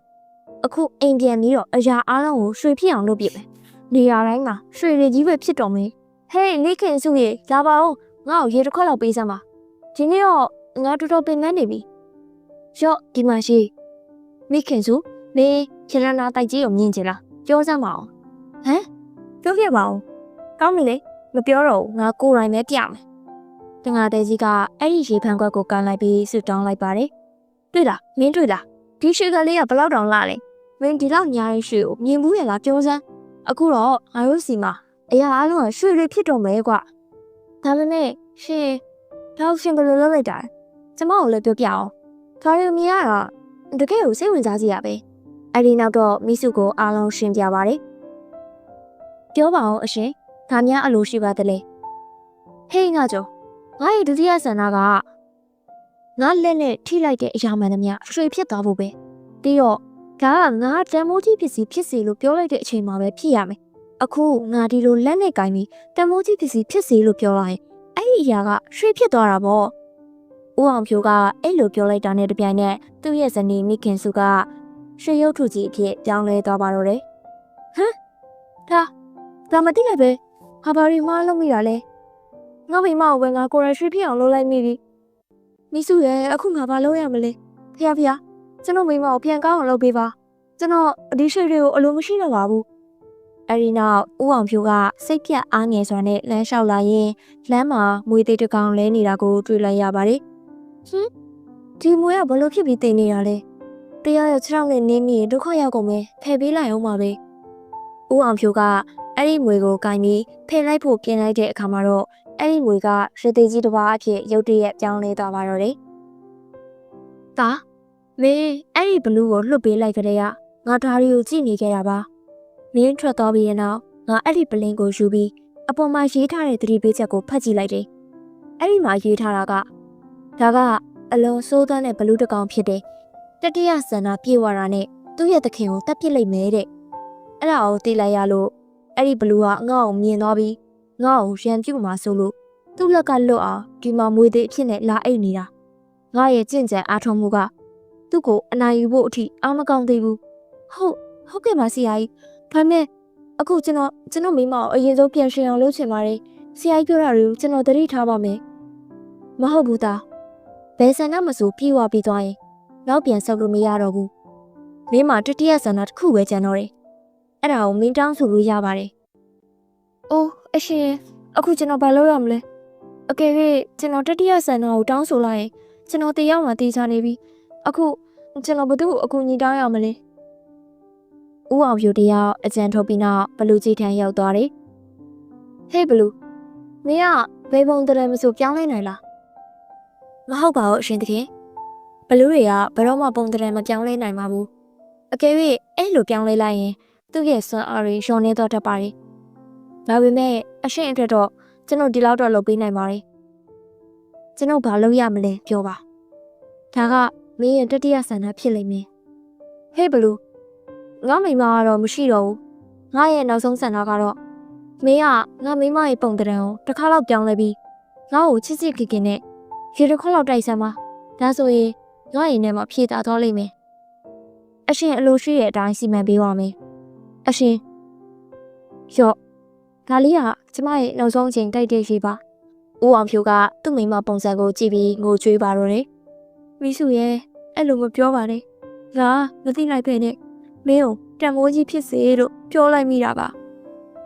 အခုအိမ်ပြန်ပြီးတော့အရာအားလုံးကိုရွှေဖြစ်အောင်လုပ်ပြမယ်နေရာတိုင်းမှာရွှေတွေကြီးပဲဖြစ်တော်မင်းဟေးလိခင်စုရေလာပါဦးငါ့ကိုရေတစ်ခွက်လောက်ပေးစမ်းပါဒီနေ့တော့ငါတော်တော်ပင်ပန်းနေပြီရော့ဒီမှာရှိမိခင်စုမင်းရတနာတိုက်ကြီးကိုမြင်ချင်လား ပြောစမ်းပါအောင်ဟမ်ပြောပြပါအောင်ကောင်းပြီလေမပြောတော့ဘူးငါကိုယ်တိုင်ပဲပြမယ်တငါတဲ့ကြီးကအဲ့ဒီရေဖန်ခွက်ကိုကန်လိုက်ပြီးဆွတောင်းလိုက်ပါတယ်တွေ့လားမင်းတွေ့လားဒီရွှေကလေးကဘလောက်တောင်လှလဲမင်းဒီလောက်ညားရဲ့ရွှေကိုမြင်ဘူးရလားပြောစမ်းအခုတော့ငါတို့စီမှာအရာအလုံးကရွှေတွေဖြစ်တော့မယ်ကွာဒါပေမဲ့ရှင်တော့ရှင်ဘယ်လိုလုပ်လိုက်တာကျမကိုလည်းပြောပြအောင်ဒါရီမြင်ရတာတကယ်ကိုစိတ်ဝင်စားစရာပဲအဲ့ဒီနောက်တော့မိစုကိုအားလုံးရှင်းပြပါတယ်ပြောပါအောင်အရှင်ဒါများအလိုရှိပါသလဲဟေးငါကျော်ငါရဲ့ဒုတိယဆန္ဒကငါလက်နဲ့ထိလိုက်တဲ့အရာမှန်သမျှရွှေဖြစ်သွားဖို့ပဲပြီးတော့ဒါကငါတန်မိုးကြီးဖြစ်စီလို့ပြောလိုက်တဲ့အချိန်မှာပဲဖြစ်ရမယ်အခုငါဒီလိုလက်နဲ့ကင်ပြီးတန်မိုးကြီးဖြစ်စီလို့ပြောလိုက်ရင်အဲ့ဒီအရာကရွှေဖြစ်သွားတာပေါ့ဦးအောင်ဖြိုးကအဲ့လိုပြောလိုက်တာနဲ့တပြိုင်နက်သူ့ရဲ့ဇနီးမိခင်စုကရွှေရုပ်ထုကြီးအဖြစ်ပြောင်းလဲသွားပါတော့တယ်ဟမ်ဒါမသိလိုက်ပဲဟာဘာရီမလုပ်မိတာလဲငါမိမကိုပဲငါကိုရရွှေဖြစ်အောင်လုပ်လိုက်မိပြီမိစုရဲ့အခုငါဘာလုပ်ရမလဲဖះကျွန်တော်မိမကိုပြန်ကောင်းအောင်လုပ်ပေးပါကျွန်တော်ဒီရွှေတွေကိုအလိုမရှိတော့ပါဘူးအဲ့ဒီနောက်ဦးအောင်ဖြိုးကစိတ်ပြတ်အားငယ်စွာနဲ့လမ်းလျှောက်လာရင်လမ်းမှာမွေသေးတကောင်လဲနေတာကိုတွေ့လိုက်ရပါတယ်ဒီမွေကဘလို့ဖြစ်ပြီးတင်နေတာလဲတရားရ6ရောက်နဲ့နင်းမိရင်ဒုက္ခရောက်ကုန်မယ်ဖယ်ပေးလိုက်အောင်ပါပဲဦးအောင်ဖြိုးကအဲ့ဒီမွေကိုကင်ပြီးဖယ်လိုက်ဖို့ပြင်လိုက်တဲ့အခါမှာတော့အဲ့ဒီမွေကရသေးကြီးတစ်ပါးအဖြစ်ရုတ်တရက်ပြောင်းလဲသွားပါတော့တယ်ဒါမင်းအဲ့ဒီဘလူးကိုလွတ်ပေးလိုက်ကြတဲ့ကငါဒါရီကိုကြည့်နေခဲ့တာပါမင်းထွက်သွားပြီးရင်တော့ငါအဲ့ဒီပလင်းကိုယူပြီးအပေါ်မှာရေးထားတဲ့သတိပေးချက်ကိုဖတ်ကြည့်လိုက်တယ်အဲ့ဒီမှာရေးထားတာကဒါကအလုံးစိုးသွမ်းတဲ့ဘလူးတစ်ကောင်ဖြစ်တယ်တတိယဆန္ဒပြေဝတာနဲ့သူ့ရဲ့သခင်ကိုတတ်ပစ်လိုက်မယ်တဲ့အဲ့ဒါကိုသိလိုက်ရလို့အဲ့ဒီဘလူးကငါ့ကိုမြင်သွားပြီးငါ့ကိုရန်ပြုတ်မှာဆိုလို့သူ့လက်ကလွတ်အောင်ဒီမှာမွေသေးအဖြစ်နဲ့လာအိတ်နေတာငါရဲ့ကြင်ကြံအားထုတ်မှုကသူ့ကိုအနိုင်ယူဖို့အထိအားမကောင်းသေးဘူးဟုတ်ကဲ့ပါဆရာကြီးဒါပေမဲ့အခုကျွန်တော်မိမကိုအရင်ဆုံးပြန်ရှင်အောင်လုပ်ချင်ပါတယ်ဆရာကြီးပြောတာတွေကိုကျွန်တော်သတိထားပါမယ်မဟုတ်ဘူးသားဘယ်ဆန္ဒမဆိုပြေဝပြီးသွားရင်နောက်ပြန်ဆုပ်လို့မရတော့ဘူးမင်းမတတိယဆန္ဒတစ်ခုပဲကျန်တော့တယ်အဲ့ဒါကိုမင်းတောင်းဆိုလို့ရပါတယ်အိုးအရှင်အခုကျွန်တော်ဘာလုပ်ရမလဲအကယ်၍ကျွန်တော်တတိယဆန္ဒကိုတောင်းဆိုလိုက်ရင်ကျွန်တော်တရားမှတေးချနေပြီအခုကျွန်တော်ဘယ်သူ့ကိုအကူအညီတောင်းရမလဲဦးအောင်ဖြိုတယောက်အကြံထုတ်ပြီးနောက်ဘလူးကြီးထံရောက်သွားတယ်ဟေးဘလူးမင်းကဘယ်ပုံတည်းမဆိုပြောင်းလဲနိုင်လားမဟုတ်ပါဘူးအရှင်တခင်ဘလူးတွေကဘယ်တော့မှပုံတည်းမပြောင်းလဲနိုင်ပါဘူးအကယ်၍အဲ့လိုပြောင်းလဲလိုက်ရင်သူ့ရဲ့စွမ်းအားတွေလျော့နေတော့တတ်ပါတယ်ဒါပေမဲ့အရှင်အတွက်တော့ကျွန်တော်ဒီလောက်တော့လုပ်ပေးနိုင်ပါတယ်ကျွန်တော်ဘာလုပ်ရမလဲပြောပါဒါကမင်းရဲ့တတိယဆန္ဒဖြစ်လိမ့်မယ်ဟေးဘလူးငါမိမကတော့မရှိတော့ဘူးငါရဲ့နောက်ဆုံးဆန္ဒကတော့မင်းကငါမိမရဲ့ပုံတံကိုတစ်ခါလောက်ပြောင်းလဲပြီးငါ့ကိုချစ်ချစ်ခင်ခင်နဲ့ရေတစ်ခွက်လောက်တိုက်စမ်းပါဒါဆိုရင်ငါ့ရင်ထဲမှာဖြည့်တာသွားလိမ့်မယ်အရှင်အလိုရှိရဲ့အတိုင်းစီမံပေးပါမယ်အရှင်ရော့ဒါလေးကကျမရဲ့နောက်ဆုံးအချိန်တိုက်တဲ့ရေးပါဦးအောင်ဖြိုးကသူ့မိမပုံစံကိုကြည့်ပြီးငိုကြွေးပါတော့တယ်မိစုရဲ့အဲ့လိုမပြောပါနဲ့ငါမသိလိုက်ပဲနဲ့မင်းကိုတန်မိုးကြီးဖြစ်စေလို့ပြောလိုက်မိတာပါ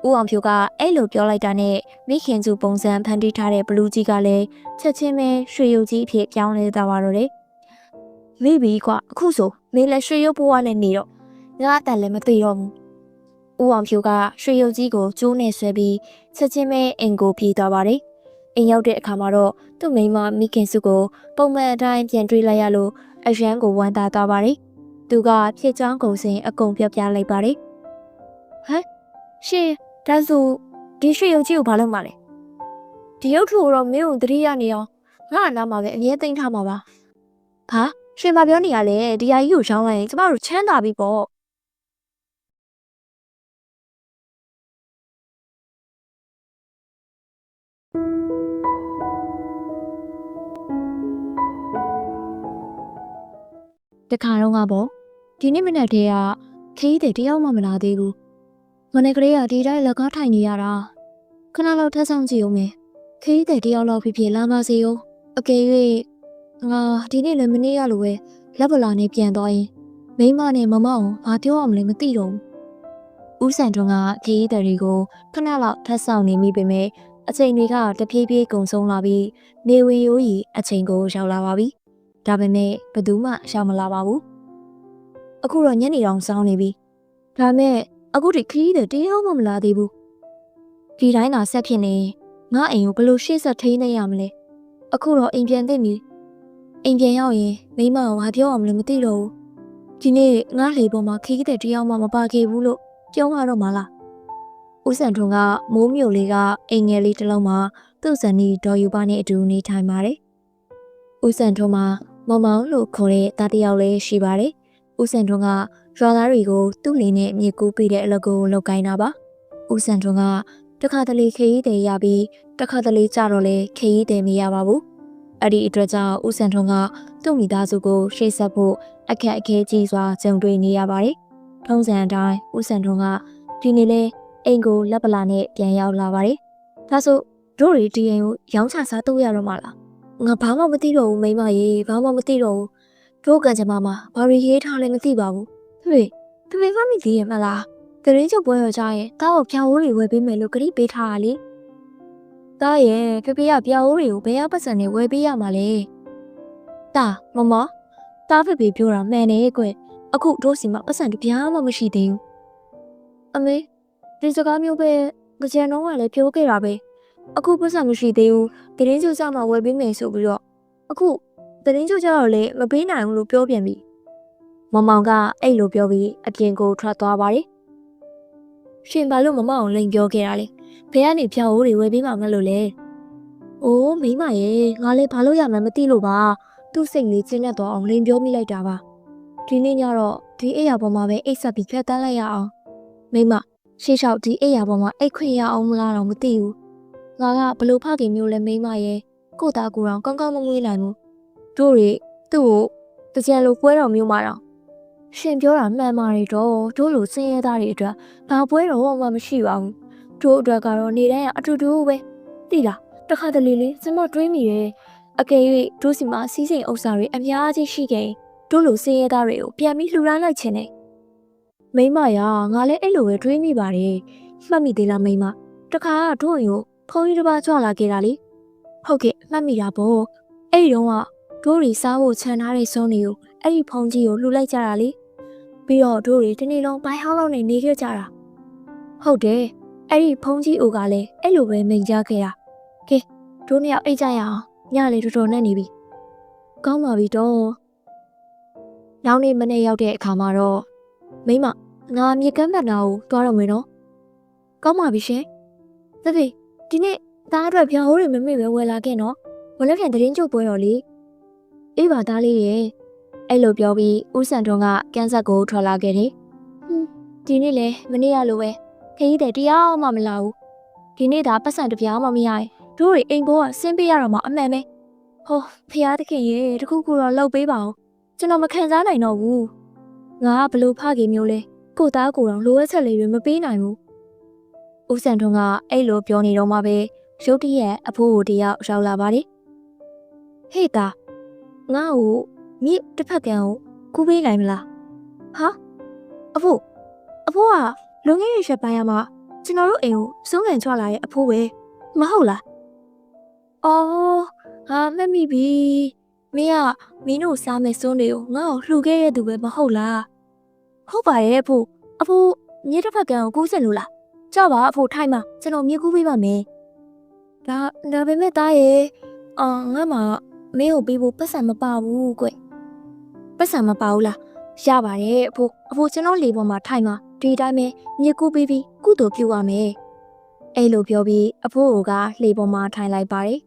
ဦးအောင်ဖြိုးကအဲ့လိုပြောလိုက်တာနဲ့မိခင်စုပုံစံဖန်တီးထားတဲ့ဘလူးကြီးကလည်းချက်ချင်းပဲရွှေရုပ်ကြီးအဖြစ်ပြောင်းလဲသွားပါတော့တယ်မိဘီကွာအခုဆိုမင်းလည်းရွှေရုပ်ဘဝနဲ့နေတော့ငါအတန်လည်းမသိတော့ဘူးဦးအောင်ဖြိုးကရွှေရုပ်ကြီးကိုကျိုးနဲ့ဆွဲပြီးချက်ချင်းပဲအင်ကိုပြေးသွားပါတယ်အိမ်ရောက်တဲ့အခါမှာတော့သူ့မိန်းမမိခင်စုကိုပုံမှန်အတိုင်းပြန်တွေ့လိုက်ရလို့အရန်ကိုဝမ်းသာသွားပါတယ်သူကဖြစ်ချောင်းကုံစင်အကုန်ပြောပြလိုက်ပါတယ်ဟမ်ရှင်ဒါဆိုဒီရွှေရုပ်ကြီးကိုဘာလုပ်မှာလဲဒီရုပ်ထုကိုတော့မင်းကိုသတိရနေအောင်ငါ့အနားမှာပဲအမြဲသိမ်းထားမှာပါဟာရှင်မပြောနေရလေဒီယာကြီးကိုရှောင်းလိုက်ရင်ကျမတို့ချမ်းသာပြီပေါ့တခါတော့ကပေါ့ဒီနေ့မနေ့တည်းကခီးတဲ့တယောက်မှမလာသေးဘူးမနေ့ကလေးကဒီတိုင်းလက်ကားထိုင်နေရတာခဏလောက်ထပ်ဆောင်ကြည့်ဦးမယ်ခီးတဲ့တယောက်လောက်ဖြစ်ဖြစ်လာပါစေဦးအကယ်၍ငါဒီနေ့လည်းမနေ့ကလိုပဲလက်ပလာနဲ့ပြန်သွားရင်မိမနဲ့မမအောင်ဘာပြောရမလဲမသိတော့ဘူး ဦးစံထွန်းကခရီးသည်တွေကိုခဏလောက်ထပ်ဆောင်နေမိပေမဲ့အချိန်တွေကတဖြည်းဖြည်းကုန်ဆုံးလာပြီးနေဝင်ရိုးကြီးအချိန်ကိုရောက်လာပါပြီ။ဒါပေမဲ့ဘယ်သူမှရှောင်မလာပါဘူး။အခုတော့ညနေတောင်စောင်းနေပြီ။ဒါမဲ့အခုဒီခရီးသည်တယောက်မှမလာသေးဘူး။ဒီတိုင်းသာဆက်ဖြစ်နေငါအိမ်ကိုဘလို့ရှေ့ဆက်ထိန်းနေရမလဲ။အခုတော့အိမ်ပြန်သိပြီ။အိမ်ပြန်ရောက်ရင်မိမကဘာပြောအောင်လဲမသိတော့ဘူး။ဒီနေ့ငါလေပေါ်မှာခရီးသည်တယောက်မှမပါခဲ့ဘူးလို့ပြောရတော့မလား။ဦးစံထွန်းကမိုးမြို့လေးကအိမ်ငယ်လေးတစ်လုံးမှာသူ့ဇနီးဒေါ်ယူပါနဲ့အတူနေထိုင်ပါတယ်။ဦးစံထွန်းမှာမောင်မောင်လို့ခေါ်တဲ့သားတစ်ယောက်လည်းရှိပါတယ်။ဦးစံထွန်းကရွာသားတွေကိုသူ့လင်းနဲ့မြေကူးပေးတဲ့အလုပ်ကိုလုပ်ကိုင်းတာပါ။ဦးစံထွန်းကတခါတလေခရီးသည်ရပြီးတခါတလေကြတော့လေခရီးသည်မရပါဘူး။အဲ့ဒီအတွက်ကြောင့်ဦးစံထွန်းကသူ့မိသားစုကိုရှေ့ဆက်ဖို့အခက်အခဲကြီးစွာကြုံတွေ့နေရပါတယ်။ထုံးစံအတိုင်းဦးစံထွန်းကဒီနေ့လဲအိမ်ကိုလက်ပလာနဲ့ပြန်ရောက်လာပါတယ်။ဒါဆိုတို့တွေဒီအိမ်ကိုရောင်းချစားတော့ရတော့မှလား။ငါဘာမှမသိတော့ဘူးမိမရေဘာမှမသိတော့ဘူး။တို့ကံကြမ္မာမှာဘာရီရေးထားလဲမသိပါဘူး။ဖေကမိသေးရဲ့မလား။တရင်ချုပ်ပွဲရကြရင်တောက်ဖြောင်းဝိုးတွေဝယ်ပေးမယ်လို့ကတိပေးထားတာလေ။တားရဲ့ဖေကဖြောင်းဝိုးတွေကိုဘယ်ရပတ်စံနဲ့ဝယ်ပေးရမှာလဲ။တာမတားဖေပြောတာမှန်တယ်ကွ။အခုတို့စီမှာပတ်စံတပြားမှမရှိသေးဘူး။အမေဒီစကားမျိုးပဲကြံတော့ကလည်းပြောခဲ့တာပဲအခုပတ်စံမရှိသေးဘူးတရင်ကျုပ်ကြမှာဝယ်ပေးမယ်ဆိုပြီးတော့အခုတရင်ကျုပ်ကြတော့လေမပေးနိုင်ဘူးလို့ပြောပြန်ပြီမောင်ကအဲ့လိုပြောပြီးအပြင်ကိုထွက်သွားပါတယ်ရှင်ဘာလို့မမအောင်လိန်ပြောခဲ့တာလဲဘယ်ကနေဖြောင်းဦးတွေဝယ်ပေးမှာမလို့လဲအိုးမိမရဲ့ငါလည်းဘာလို့ရမှန်းမသိလို့ပါသူ့စိတ်လေးကျဉ်းနေတော့အောင်လိန်ပြောမိလိုက်တာပါဒီနေ့ညတော့ဒီအိယာပေါ်မှာပဲအိတ်ဆက်ပြီးဖြတ်တန်းလိုက်ရအောင်မိမရှေ့လျှောက်ဒီအိယာပေါ်မှာအိတ်ခွင့်ရအောင်မလားတော့မသိဘူးငါကဘလို့ဖခင်မျိုးလဲမိမရဲ့ကိုသားကိုတော့ကောင်းကောင်းမမွေးနိုင်ဘူးတို့တွေသူ့ကိုတကြံလိုပွဲတော်မျိုးမှာတော့ရှင်ပြောတာမှန်ပါတယ်တော့တို့လိုစင်းရဲသားတွေအတွက်ဘာပွဲတော်မှမရှိပါဘူးတို့အတွက်ကတော့နေတိုင်းကအတူတူပဲသိလားတခါတလေလေးစမတွေးမိတယ်အကယ်၍တို့စီမှာစီးစိမ်ဥစ္စာတွေအများကြီးရှိခဲ့တို့လိုစင်းရဲသားတွေကိုပြန်ပြီးလှူဒါန်းလိုက်ခြင်းနဲ့မိမရငါလည်းအဲ့လိုပဲတွေးမိပါတယ်မှတ်မိသေးလားမိမတခါတို့ရင်ကိုဖုန်းကြီးတစ်ပါးကြွလာခဲ့တာလေဟုတ်ကဲ့မှတ်မိတာပေါ့အဲ့ဒီတော့တို့တွေစားဖို့ခြံထားတဲ့စုံးတွေကိုအဲ့ဒီဖုန်းကြီးကိုလှူလိုက်ကြတာလေပြီးတော့တို့တွေဒီနေ့လုံးဘိုင်ဟောင်းလောက်နေနေခဲ့ကြတာဟုတ်တယ်အဲ့ဒီဖုန်းကြီးအိုကလည်းအဲ့လိုပဲမိန်ကြခဲ့တာကဲတို့နှစ်ယောက်အိတ်ကြရအောင်ညလေတော်တော်နဲ့နေပြီကောင်းပါပြီတော့နောက်နေ့မနေ့ရောက်တဲ့အခါမှာတော့မိမငါမြေကမ်းဘက်နာကိုတွားတော့မယ်နော်ကောင်းပါပြီရှင်သဖေဒီနေ့သားအတွက်ဖြောင်းဟိုးတွေမမေ့ပဲဝယ်လာခဲ့နော်ဝလက်ပြန်တရင်ကျုပ်ပွဲတော်လေအေးပါသားလေးရဲ့အဲ့လိုပြောပြီးဦးစံထွန်းကကန်းဆက်ကိုထွက်လာခဲ့တယ်ဒီနေ့လေမနေ့ကလိုပဲခရီးတဲ့တရားမှမလာဘူးဒီနေ့ဒါပတ်စံတပြားမှမရရင်တို့တွေအိမ်ဘောကဆင်းပေးရတော့မှအမှန်ပဲဟောဖျားသခင်ရဲ့တခုခုတော့လှုပ်ပေးပါအောင်ကျွန်တော်မခံစားနိုင်တော့ဘူးငါကဘလို့ဖခင်မျိုးလဲကိုသားကိုတော့လိုအပ်ချက်လေးတွေမပေးနိုင်ဘူးဦးစံထွန်းကအဲ့လိုပြောနေတော့မှပဲရုတ်တရက်အဖိုးကိုတယောက်ရောက်လာပါတယ်ဟေ့သားငါ့ကိုမြစ်တစ်ဖက်ကန်းကိုကူးပေးနိုင်မလားဟာအဖိုးကလုံငယ်ရချက်ပိုင်းရမှာကျွန်တော်တို့အိမ်ကိုစုံးကန်ချွာလာရဲ့အဖိုးပဲမဟုတ်လားအော်ဟာမမိပြီမင်းကမင်းတို့စားမယ်စွန်းတွေကိုငါ့ကိုလှူခဲ့ရသူပဲမဟုတ်လားဟုတ်ပါရဲ့အဖိုးမြစ်တစ်ဖက်ကန်းကိုကူးစင်လို့လားကြပါအဖိုးထိုင်မှာကျွန်တော်မြစ်ကူးပေးပါမယ်ဒါပေမဲ့သားရဲ့ငါမှမင်းကိုပေးဖို့ပတ်စံမပါဘူးကွပတ်စံမပါဘူးလားရပါတယ်အဖိုးကျွန်တော်လေပေါ်မှာထိုင်မှာဒီတိုင်းပဲမြစ်ကူးပြီးကုသိုလ်ပြုရမယ်အဲ့လိုပြောပြီးအဖိုးကလေပေါ်မှာထိုင်လိုက်ပါတယ်